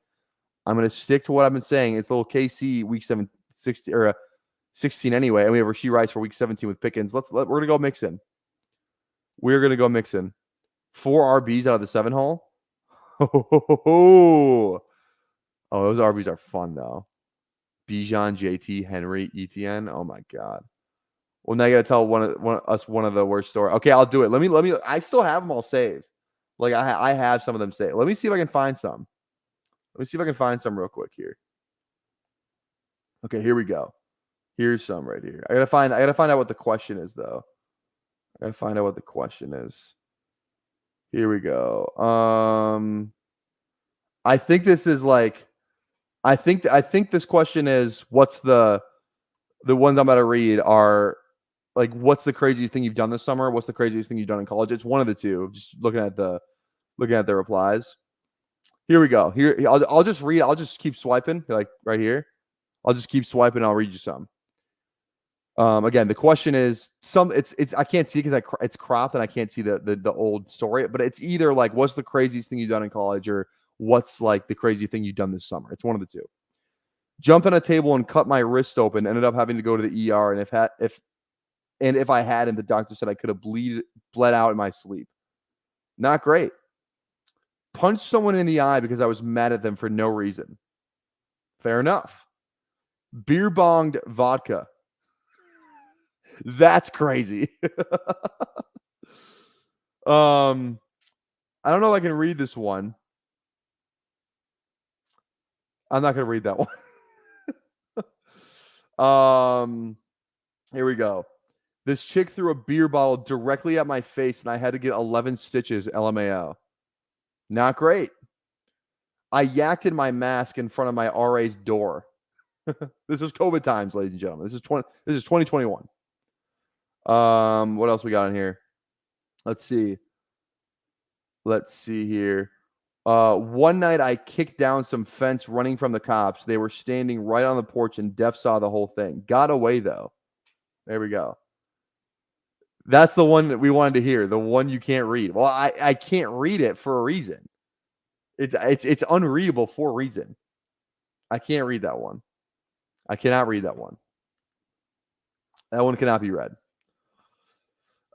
I'm going to stick to what I've been saying. It's a little KC week 16 anyway, and we have Rashee Rice for week 17 with Pickens. We're going to go Mixon. We're going to go Mixon. 4 RBs out of the 7 hole. Oh, those RBs are fun though. Bijan, JT, Henry, ETN. Oh my god. Well, now you got to tell one of the worst stories. Okay, I'll do it. Let me. I still have them all saved. Like I have some of them saved. Let me see if I can find some. Let me see if I can find some real quick here. Okay, here we go. Here's some right here. I gotta find out what the question is though. I gotta find out what the question is. Here we go. I think this is like. I think this question is, what's the ones I'm about to read are like, what's the craziest thing you've done this summer? What's the craziest thing you've done in college? It's one of the two. Just looking at the replies. Here we go. Here I'll just read. I'll just keep swiping, like right here. I'll just keep swiping. I'll read you some. Again, the question is it's I can't see because it's cropped and I can't see the old story, but it's either like, what's the craziest thing you've done in college, or what's like the crazy thing you've done this summer. It's one of the two. Jumped on a table and cut my wrist open. Ended up having to go to the ER, and if I hadn't, the doctor said I could have bled out in my sleep. Not great. Punched someone in the eye because I was mad at them for no reason. Fair enough. Beer bonged vodka. That's crazy. I don't know if I can read this one. I'm not going to read that one. Here we go. This chick threw a beer bottle directly at my face, and I had to get 11 stitches. LMAO. Not great. I yacked in my mask in front of my RA's door. This is COVID times, ladies and gentlemen. This is 2021. What else we got in here? Let's see here. One night I kicked down some fence running from the cops. They were standing right on the porch, and Def saw the whole thing. Got away though. There we go. That's the one that we wanted to hear. The one you can't read. Well, I can't read it for a reason. It's unreadable for a reason. I can't read that one. I cannot read that one. That one cannot be read.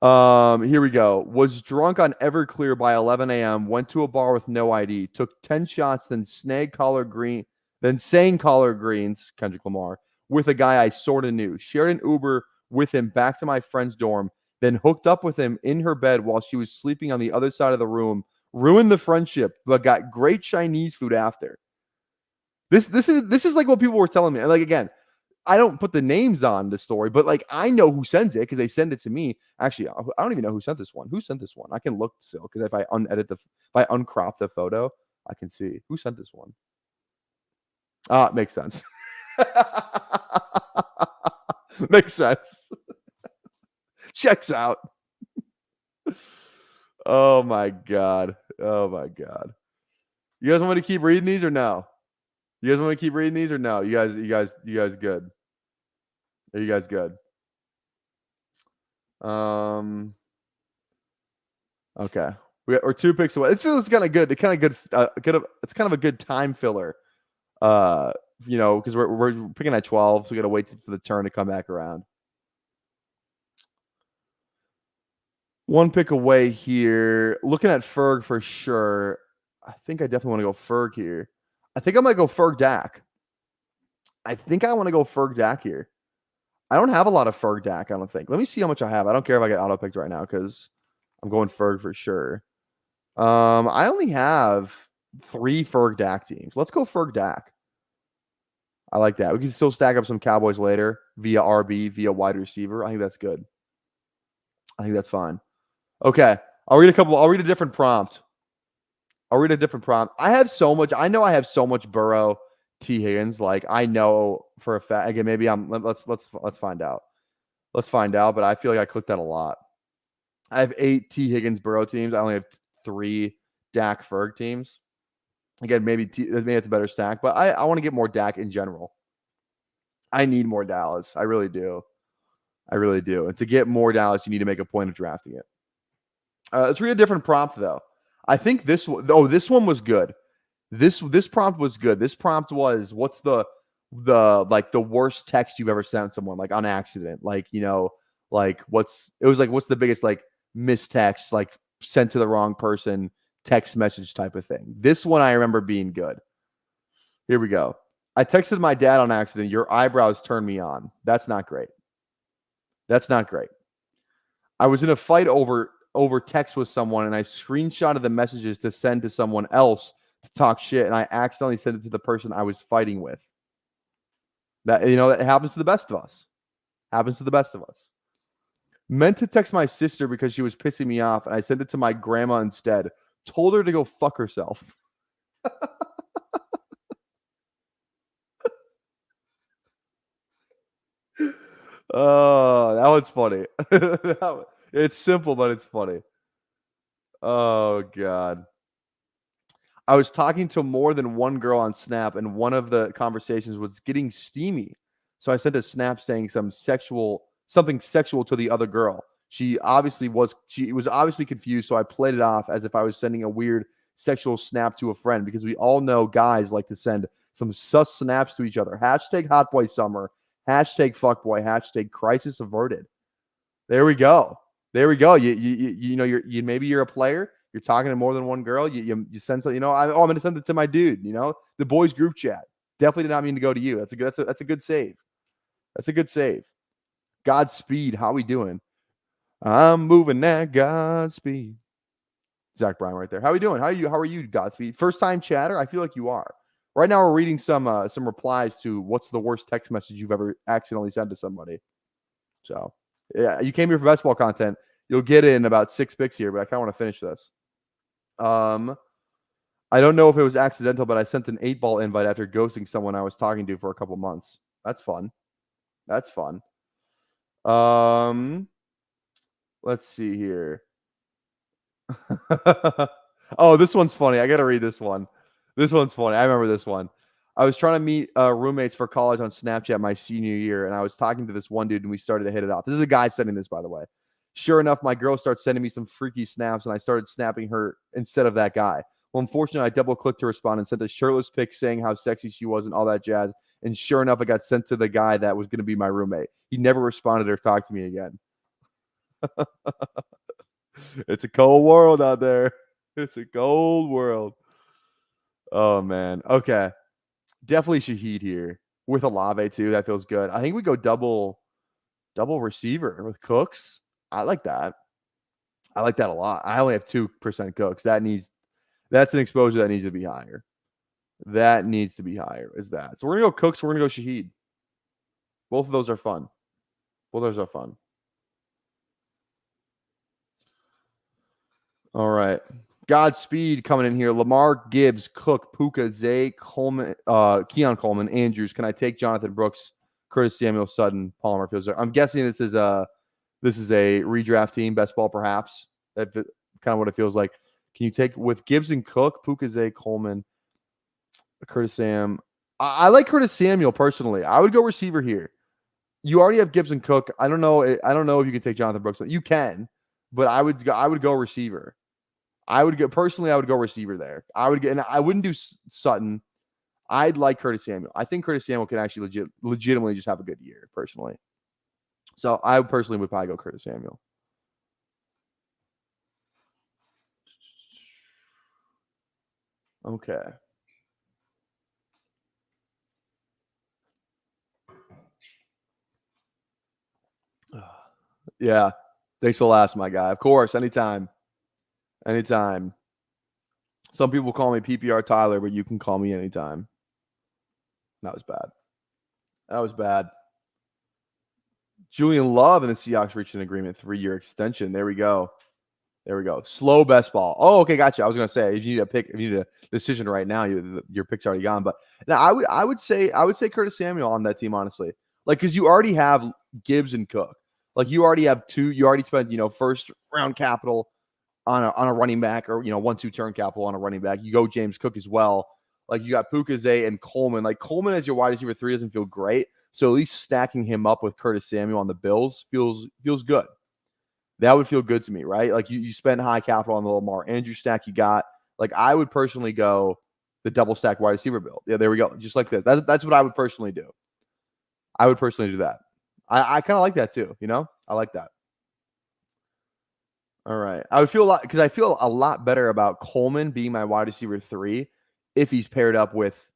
Here we go. Was drunk on Everclear by 11 a.m. Went to a bar with no ID. Took 10 shots, then sang collard greens, Kendrick Lamar, with a guy I sort of knew. Shared an Uber with him back to my friend's dorm. Then hooked up with him in her bed while she was sleeping on the other side of the room. Ruined the friendship, but got great Chinese food after. This is like what people were telling me. And like, again, I don't put the names on the story, but like, I know who sends it because they send it to me. Actually, I don't even know who sent this one. Who sent this one? I can look still, because if I uncrop the photo, I can see who sent this one. It makes sense. Makes sense. Checks out. Oh my god. You guys want me to keep reading these or no? You guys want me to keep reading these or no? You guys good? Are you guys good? Okay. We're 2 picks away. This feels kind of good. It's kind of a good time filler. Because we're picking at 12, so we got to wait for the turn to come back around. 1 pick away here. Looking at Ferg for sure. I think I definitely want to go Ferg here. I think I might go Ferg Dak. I think I want to go Ferg Dak here. I don't have a lot of Ferg Dak, I don't think. Let me see how much I have. I don't care if I get auto picked right now because I'm going Ferg for sure. I only have 3 Ferg Dak teams. Let's go Ferg Dak. I like that. We can still stack up some Cowboys later via RB, via wide receiver. I think that's good. I think that's fine. Okay. I'll read a different prompt. I have so much. I know I have so much Burrow, T. Higgins. Like I know for a fact. Again, maybe let's find out. Let's find out. But I feel like I clicked that a lot. I have 8 T. Higgins Burrow teams. I only have 3 Dak Ferg teams. Again, maybe it's a better stack, but I want to get more Dak in general. I need more Dallas. I really do. And to get more Dallas, you need to make a point of drafting it. Let's read a different prompt though. I think this one was good. This prompt was good. This prompt was what's the worst text you've ever sent someone like on accident, like what's the biggest like mistext like sent to the wrong person text message type of thing. This one I remember being good. Here we go. I texted my dad on accident. Your eyebrows turned me on. That's not great. I was in a fight over text with someone and I screenshotted the messages to send to someone else to talk shit and I accidentally sent it to the person I was fighting with. That happens to the best of us. Meant to text my sister because she was pissing me off and I sent it to my grandma instead. Told her to go fuck herself. Oh, that one's funny. It's simple, but it's funny. Oh, God. I was talking to more than one girl on Snap, and one of the conversations was getting steamy. So I sent a Snap saying something sexual to the other girl. She was obviously confused, so I played it off as if I was sending a weird sexual snap to a friend because we all know guys like to send some sus snaps to each other. Hashtag hotboy summer. Hashtag fuckboy. Hashtag crisis averted. There we go. Maybe you're a player. You're talking to more than one girl. You send something. I'm going to send it to my dude. The boys group chat. Definitely did not mean to go to you. That's a good save. That's a good save. Godspeed. How we doing? I'm moving that Godspeed. Zach Bryan right there. How we doing? How are you, Godspeed? First time chatter? I feel like you are. Right now we're reading some replies to what's the worst text message you've ever accidentally sent to somebody. So yeah, you came here for basketball content. You'll get in about 6 picks here, but I kind of want to finish this. I don't know if it was accidental, but I sent an 8-ball invite after ghosting someone I was talking to for a couple months. That's fun. Let's see here. Oh, this one's funny. I got to read this one. This one's funny. I remember this one. I was trying to meet roommates for college on Snapchat my senior year, and I was talking to this one dude, and we started to hit it off. This is a guy sending this, by the way. Sure enough, my girl starts sending me some freaky snaps, and I started snapping her instead of that guy. Well, unfortunately, I double-clicked to respond and sent a shirtless pic saying how sexy she was and all that jazz. And sure enough, it got sent to the guy that was going to be my roommate. He never responded or talked to me again. It's a cold world out there. It's a cold world. Oh, man. Okay. Definitely Shaheed here with Olave, too. That feels good. I think we go double receiver with Cooks. I like that. I like that a lot. I only have 2% Cooks. That's an exposure that needs to be higher. That needs to be higher. Is that? So we're going to go Cooks. We're going to go Shaheed. Both of those are fun. All right. Godspeed coming in here. Lamar, Gibbs, Cook, Puka, Zay, Coleman, Keon Coleman, Andrews. Can I take Jonathan Brooks, Curtis Samuel, Sutton, Palmer? I'm guessing this is a redraft team, best ball perhaps. That's kind of what it feels like. Can you take with Gibbs and Cook, Puka, Zay, Coleman, Curtis Sam? I like Curtis Samuel personally. I would go receiver here. You already have Gibbs and Cook. I don't know. I don't know if you can take Jonathan Brooks. You can, but I would go receiver. I would go receiver there. And I wouldn't do Sutton. I'd like Curtis Samuel. I think Curtis Samuel can actually legitimately just have a good year personally. So I personally would probably go Curtis Samuel. Okay. Yeah. Thanks for last, my guy. Of course, anytime. Anytime. Some people call me PPR Tyler, but you can call me anytime. That was bad. That was bad. Julian Love and the Seahawks reached an agreement, 3-year extension. There we go. There we go. Slow best ball. Oh, okay, gotcha. I was gonna say if you need a pick, if you need a decision right now, your pick's already gone. But now I would say Curtis Samuel on that team, honestly. Like, because you already have Gibbs and Cook. Like, you already have two. You already spent first round capital on a running back, or 1-2 turn capital on a running back. You go James Cook as well. Like, you got Puka and Coleman. Like, Coleman as your wide receiver 3 doesn't feel great. So at least stacking him up with Curtis Samuel on the Bills feels good. That would feel good to me, right? Like, you spend high capital on the Lamar Andrews stack you got. Like, I would personally go the double stack wide receiver build. Yeah, there we go. Just like this. That's what I would personally do. I would personally do that. I kind of like that too. I like that. All right. I would feel I feel a lot better about Coleman being my wide receiver 3 if he's paired up with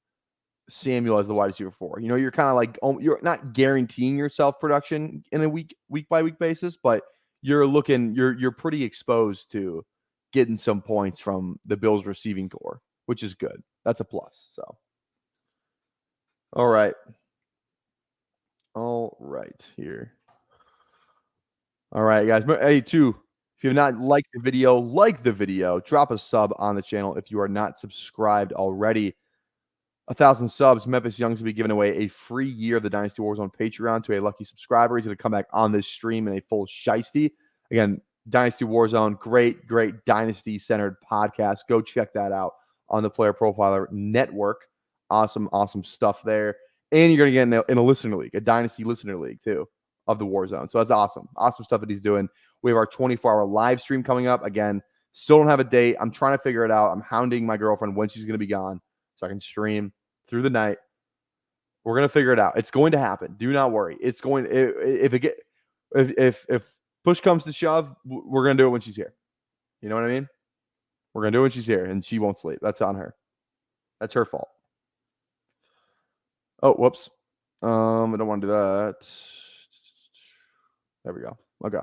Samuel as the wide receiver 4. You're kind of like, you're not guaranteeing yourself production in a week by week basis, but you're pretty exposed to getting some points from the Bills receiving core, which is good. That's a plus. So, all right. Here. All right, guys. Hey, if you have not liked the video, like the video. Drop a sub on the channel if you are not subscribed already. 1,000 subs, Memphis Youngs will be giving away a free year of the Dynasty Warzone Patreon to a lucky subscriber. He's going to come back on this stream in a full shiesty. Again, Dynasty Warzone, great Dynasty-centered podcast. Go check that out on the Player Profiler Network. Awesome stuff there. And you're going to get in a listener league, a Dynasty listener league, too, of the Warzone. So that's awesome. Awesome stuff that he's doing. We have our 24-hour live stream coming up. Again, still don't have a date. I'm trying to figure it out. I'm hounding my girlfriend when she's going to be gone so I can stream through the night. We're going to figure it out. It's going to happen. Do not worry. It's going if push comes to shove, we're going to do it when she's here. You know what I mean? We're going to do it when she's here, and she won't sleep. That's on her. That's her fault. Oh, whoops. I don't want to do that. There we go. Okay.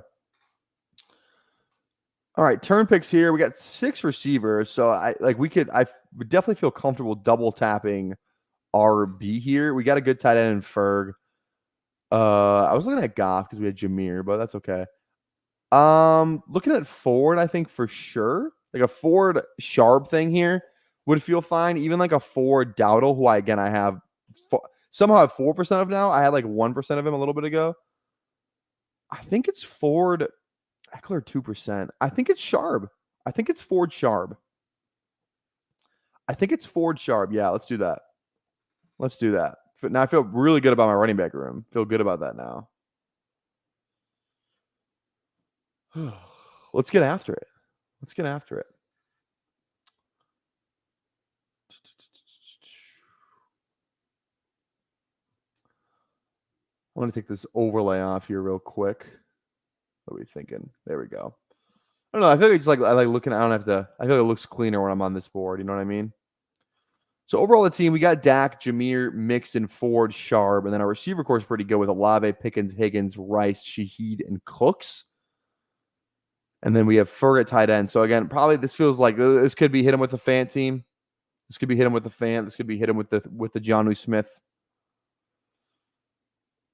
All right, turn picks here. We got 6 receivers, so I would definitely feel comfortable double tapping RB here. We got a good tight end in Ferg. I was looking at Goff because we had Jameer, but that's okay. Looking at Ford, I think for sure, like a Ford Sharp thing here would feel fine. Even like a Ford Dowdle, who I have somehow have 4% of now. I had like 1% of him a little bit ago. I think it's Ford Eckler 2%. I think it's Sharp. I think it's Ford Sharp. Yeah, let's do that. Now I feel really good about my running back room. Feel good about that now. Let's get after it. I want to take this overlay off here real quick. What are we thinking? There we go. I don't know. I feel like it's like I like looking. I don't have to. I feel like it looks cleaner when I'm on this board. You know what I mean? So overall, the team, we got Dak, Jameer, Mixon, Ford, Sharp, and then our receiver core is pretty good with Olave, Pickens, Higgins, Rice, Shaheed, and Cooks. And then we have Ferg at tight end. So again, probably this feels like this could be hit him with the Fant team. This could be hit him with the Fant. This could be hit him with the Jonnu Smith.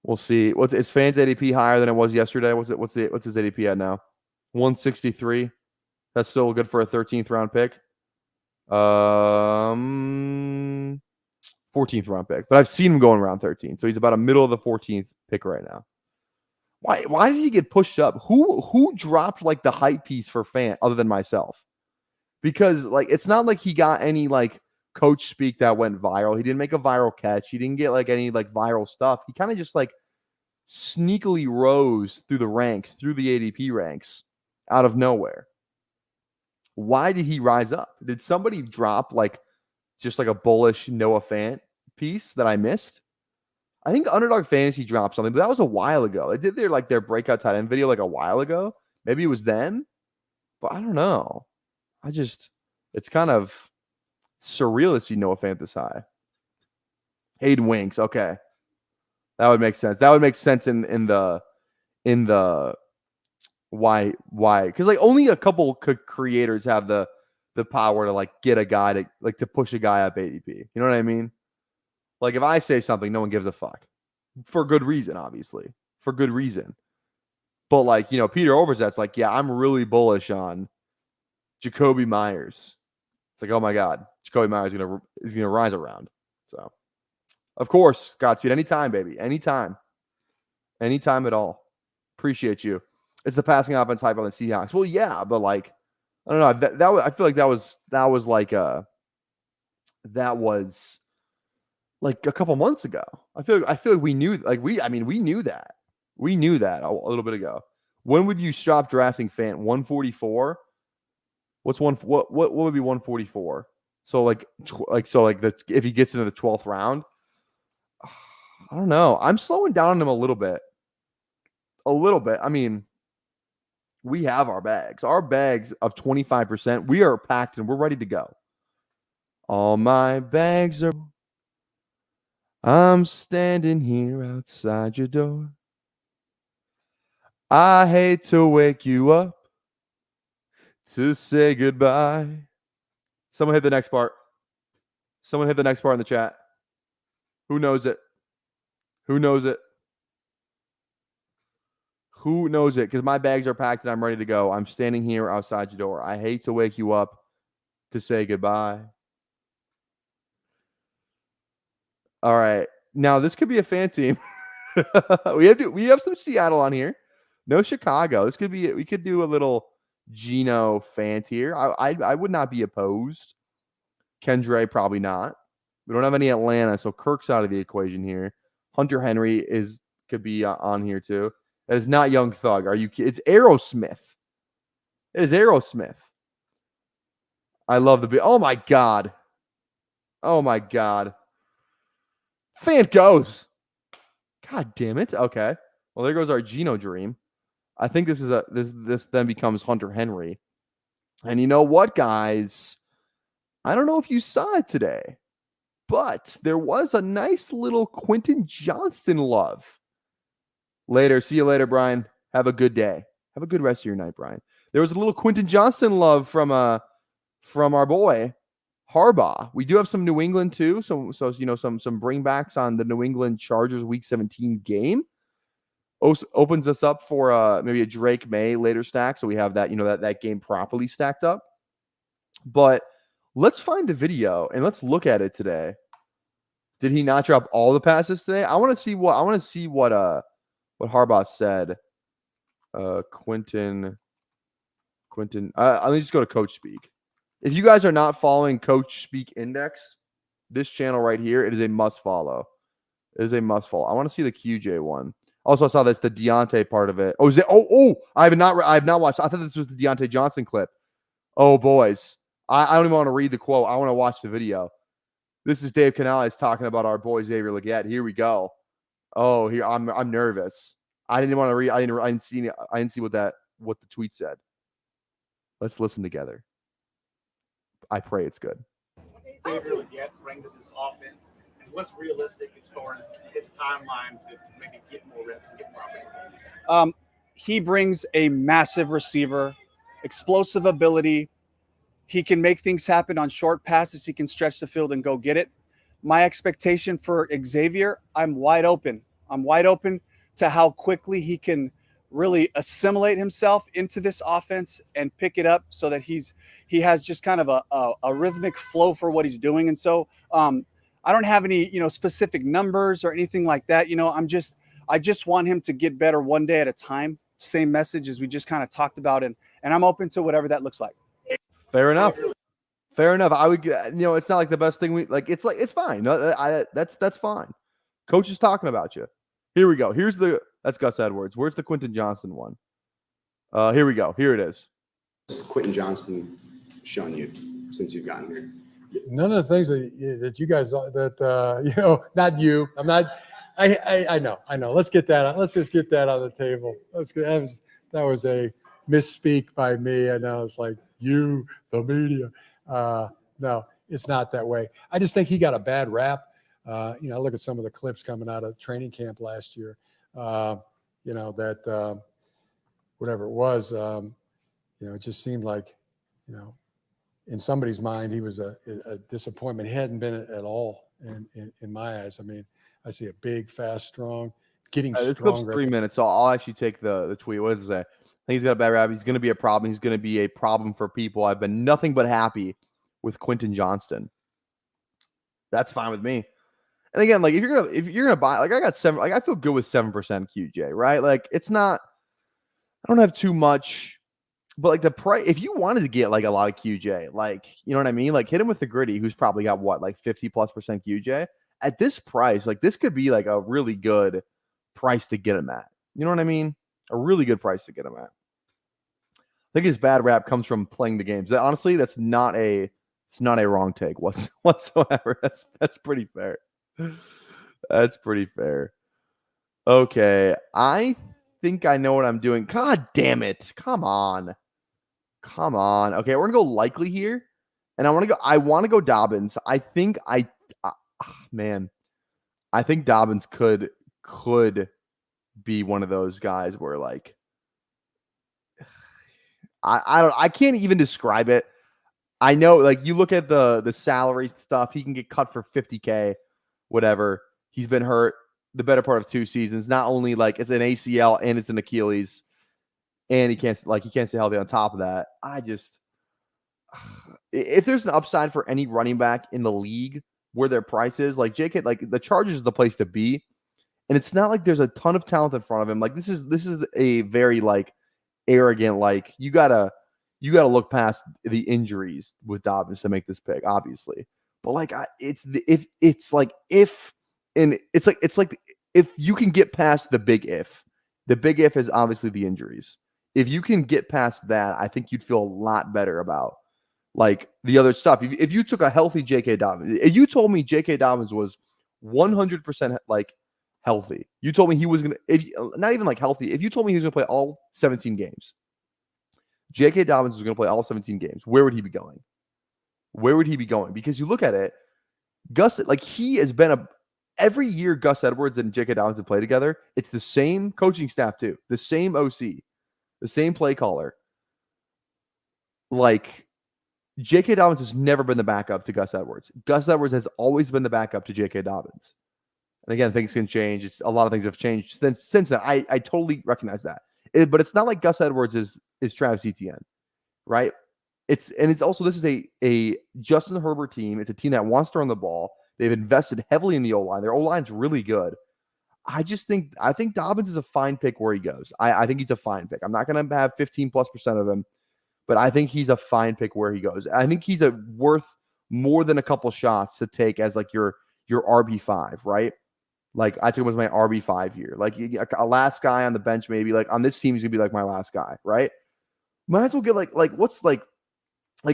We'll see. Is Fant's ADP higher than it was yesterday? What's his ADP at now? 163. That's still good for a 13th round pick. 14th round pick. But I've seen him going around 13. So he's about a middle of the 14th pick right now. Why did he get pushed up? Who dropped like the hype piece for Fant other than myself? Because like it's not like he got any like coach speak that went viral. He didn't make a viral catch. He didn't get like any like viral stuff. He kind of just like sneakily rose through the ranks, through the ADP ranks out of nowhere. Why did he rise up? Did somebody drop like just like a bullish Noah Fant piece that I missed? I think Underdog Fantasy dropped something, but that was a while ago. They did their breakout tight end video like a while ago. Maybe it was them, but I don't know. It's kind of surreal to see Noah Fant this high. Hayden Winks, okay, that would make sense. That would make sense in the why because like only a couple creators have the power to like get a guy to push a guy up ADP. You know what I mean? Like if I say something, no one gives a fuck for good reason, obviously for good reason. But like, you know, Peter Overzet's like, yeah, I'm really bullish on Jacoby Myers. It's like, oh my God, Jacoby Myers is gonna rise around. So of course, Godspeed, anytime, baby, anytime at all. Appreciate you. It's the passing offense hype on the Seahawks. Well, yeah, but like, I don't know. I feel like that was like a couple months ago. I feel like we knew we knew that. We knew that a little bit ago. When would you stop drafting Fant? 144? What would be 144? So if he gets into the 12th round, I don't know. I'm slowing down on him a little bit. I mean, we have our bags. Our bags of 25%. We are packed and we're ready to go. All my bags are. I'm standing here outside your door. I hate to wake you up to say goodbye. Someone hit the next part. Someone hit the next part in the chat. Who knows it? Who knows it? Who knows it? Because my bags are packed and I'm ready to go. I'm standing here outside your door. I hate to wake you up to say goodbye. All right. Now, this could be a fan team. we have some Seattle on here. No Chicago. This could be. We could do a little Geno Fant here. I would not be opposed. Kendra probably not. We don't have any Atlanta, so Kirk's out of the equation here. Hunter Henry could be on here too. That is not Young Thug. Are you kidding? It's Aerosmith. It is Aerosmith. I love the. Oh my God. Oh my God. Fant goes. God damn it. Okay. Well, there goes our Geno dream. I think this then becomes Hunter Henry. And you know what, guys? I don't know if you saw it today, but there was a nice little Quentin Johnston love. Later. See you later, Brian. Have a good day. Have a good rest of your night, Brian. There was a little Quentin Johnston love from our boy Harbaugh. We do have some New England too. So you know, some bringbacks on the New England Chargers Week 17 game. Opens us up for maybe a Drake May later stack. So we have that, you know, that game properly stacked up. But let's find the video and let's look at it today. Did he not drop all the passes today? I want to see what Harbaugh said. Quentin. Let me just go to Coach Speak. If you guys are not following Coach Speak Index, this channel right here, it is a must follow. It is a must follow. I want to see the QJ one. Also, I saw that's the Deontay part of it. Oh, is it? Oh! I have not watched. I thought this was the Deontay Johnson clip. Oh, boys, I don't even want to read the quote. I want to watch the video. This is Dave Canales talking about our boy Xavier Legette. Here we go. Oh, here I'm nervous. I didn't want to read. I didn't see what the tweet said. Let's listen together. I pray it's good. Xavier Legette bring to this offense, and what's realistic as far as his timeline to maybe get more reps and get more opportunities? He brings a massive receiver, explosive ability. He can make things happen on short passes. He can stretch the field and go get it. My expectation for Xavier, I'm wide open. I'm wide open to how quickly he can really assimilate himself into this offense and pick it up so that he has just kind of a rhythmic flow for what he's doing. And so I don't have any, specific numbers or anything like that. I just want him to get better one day at a time. Same message as we just kind of talked about. And I'm open to whatever that looks like. Fair enough. Fair enough. I would, it's not like the best thing it's fine. No, that's fine. Coach is talking about you. Here we go. That's Gus Edwards. Where's the Quentin Johnston one? Here we go. Here it is. What's Quentin Johnston shown you since you've gotten here? None of the things that you guys not you. I'm not. I know. Let's get that. Let's just get that on the table. That was a misspeak by me. I know it's like you, the media. No, it's not that way. I just think he got a bad rap. Look at some of the clips coming out of training camp last year. That whatever it was, it just seemed like, in somebody's mind, he was a disappointment. He hadn't been at all in my eyes. I mean, I see a big, fast, strong, getting This stronger. clip's 3 minutes, so I'll actually take the tweet. What does it say? I think he's got a bad rap. He's going to be a problem. He's going to be a problem for people. I've been nothing but happy with Quentin Johnston. That's fine with me. And again, like if you're gonna buy, like I got 7, like I feel good with 7% QJ, right? Like it's not, I don't have too much, but like the price, if you wanted to get like a lot of QJ, like you know what I mean, like hit him with the Gritty, who's probably got what, like 50+% QJ at this price. Like this could be like a really good price to get him at. You know what I mean? A really good price to get him at. I think his bad rap comes from playing the games. Honestly, it's not a wrong take whatsoever. That's pretty fair. That's pretty fair. Okay, I think I know what I'm doing. God damn it. Come on. Okay, we're gonna go likely here. And I want to go Dobbins. I think Dobbins could be one of those guys where like I can't even describe it. I know, like you look at the salary stuff, he can get cut for $50K, whatever. He's been hurt the better part of 2 seasons. Not only like it's an ACL and it's an Achilles, and he can't stay healthy on top of that. If there's an upside for any running back in the league where their price is, like JK, like the Chargers is the place to be. And it's not like there's a ton of talent in front of him. Like this is a very like arrogant, like you gotta look past the injuries with Dobbins to make this pick, obviously. But like if you can get past the big if is obviously the injuries. If you can get past that, I think you'd feel a lot better about like the other stuff. If you took a healthy J.K. Dobbins, if you told me J.K. Dobbins was 100% like healthy, you told me he was not even like healthy. If you told me he was gonna play all 17 games, J.K. Dobbins was gonna play all 17 games, where would he be going? Because you look at it, Gus, like he has been every year Gus Edwards and J.K. Dobbins have played together, it's the same coaching staff too, the same OC, the same play caller. Like J.K. Dobbins has never been the backup to Gus Edwards. Gus Edwards has always been the backup to J.K. Dobbins. And again, things can change. A lot of things have changed since then. I totally recognize that. But it's not like Gus Edwards is Travis Etienne, right? This is a Justin Herbert team. It's a team that wants to run the ball. They've invested heavily in the O-line. Their O-line's really good. I think Dobbins is a fine pick where he goes. I think he's a fine pick. I'm not going to have 15+% of him, but I think he's a fine pick where he goes. I think he's worth more than a couple shots to take as like your RB5, right? Like I took him as my RB5 here. Like a last guy on the bench, maybe like on this team, he's gonna be like my last guy, right? Might as well get like what's like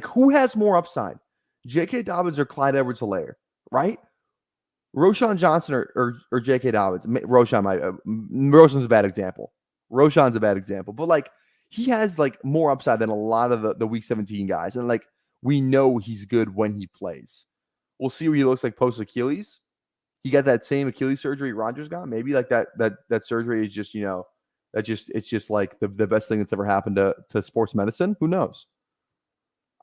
who has more upside? J.K. Dobbins or Clyde Edwards-Helaire, right? Roschon Johnson or J.K. Dobbins. Roshan's a bad example. But like he has like more upside than a lot of the Week 17 guys, and like we know he's good when he plays. We'll see what he looks like post Achilles. He got that same Achilles surgery Rodgers got. Maybe like that surgery is just, it's just like the best thing that's ever happened to sports medicine. Who knows?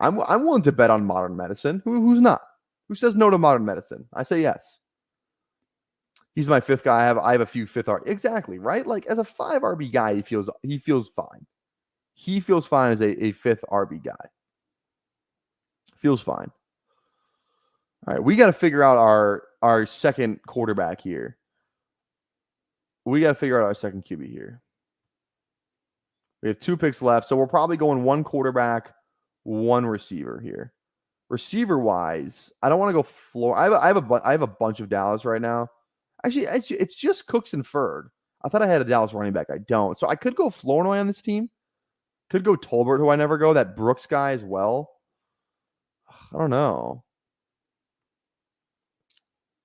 I'm willing to bet on modern medicine. Who's not? Who says no to modern medicine? I say yes. He's my 5th guy. I have a few 5th RB. Exactly, right? Like as a 5 RB guy, he feels fine. He feels fine as a 5th RB guy. Feels fine. All right, we got to figure out our second quarterback here. We got to figure out our second QB here. We have 2 picks left, so we're probably going 1 quarterback, 1 receiver here. Receiver wise, I don't want to go floor. I have a bunch of Dallas right now. Actually, it's just Cooks and Ferg. I thought I had a Dallas running back. I don't. So I could go Flournoy on this team. Could go Tolbert, who I never go. That Brooks guy as well. I don't know.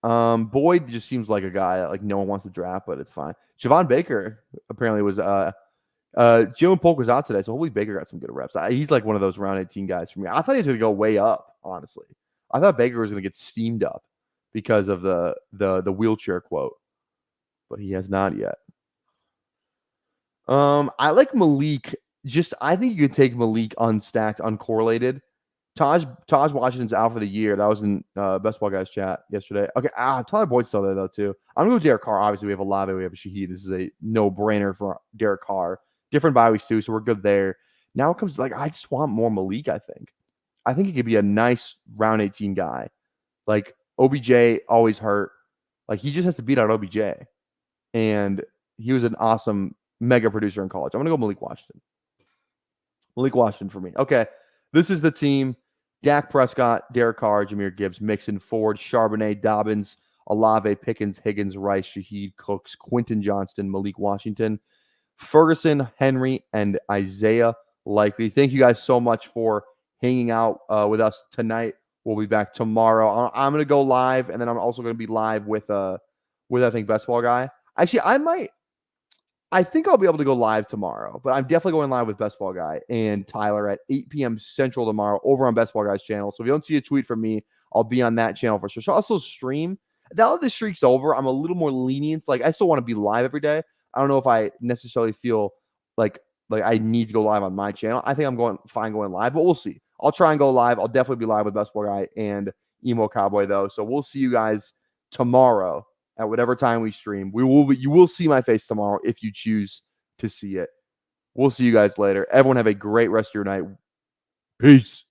Boyd just seems like a guy that like no one wants to draft, but it's fine. Javon Baker apparently was Jalen Polk was out today, so hopefully Baker got some good reps. He's like one of those round 18 guys for me. I thought he was going to go way up, honestly. I thought Baker was going to get steamed up because of the wheelchair quote, but he has not yet. I like Malik. I think you could take Malik unstacked, uncorrelated. Taj Washington's out for the year. That was in Best Ball Guys chat yesterday. Okay, Tyler Boyd's still there though too. I'm gonna go Derek Carr. Obviously, we have Olave, we have a Shaheed. This is a no-brainer for Derek Carr. Different bye weeks too, so we're good there. Now it comes to I just want more Malik. I think he could be a nice round 18 guy. Like OBJ always hurt. Like he just has to beat out OBJ, and he was an awesome mega producer in college. I'm gonna go Malik Washington. Malik Washington for me. Okay, this is the team. Dak Prescott, Derek Carr, Jahmyr Gibbs, Mixon, Ford, Charbonnet, Dobbins, Olave, Pickens, Higgins, Rice, Shaheed, Cooks, Quentin Johnston, Malik Washington, Ferguson, Henry, and Isaiah Likely. Thank you guys so much for hanging out with us tonight. We'll be back tomorrow. I'm going to go live, and then I'm also going to be live with I think Best Ball Guy. Actually, I think I'll be able to go live tomorrow, but I'm definitely going live with Best Ball Guy and Tyler at 8 p.m. Central tomorrow over on Best Ball Guy's channel. So if you don't see a tweet from me, I'll be on that channel for sure. So I'll also stream. Now that the streak's over, I'm a little more lenient. Like I still want to be live every day. I don't know if I necessarily feel like I need to go live on my channel. I think I'm going live, but we'll see. I'll try and go live. I'll definitely be live with Best Ball Guy and Emo Cowboy though. So we'll see you guys tomorrow at whatever time we stream. You will see my face tomorrow if you choose to see it. We'll see you guys later. Everyone have a great rest of your night. Peace.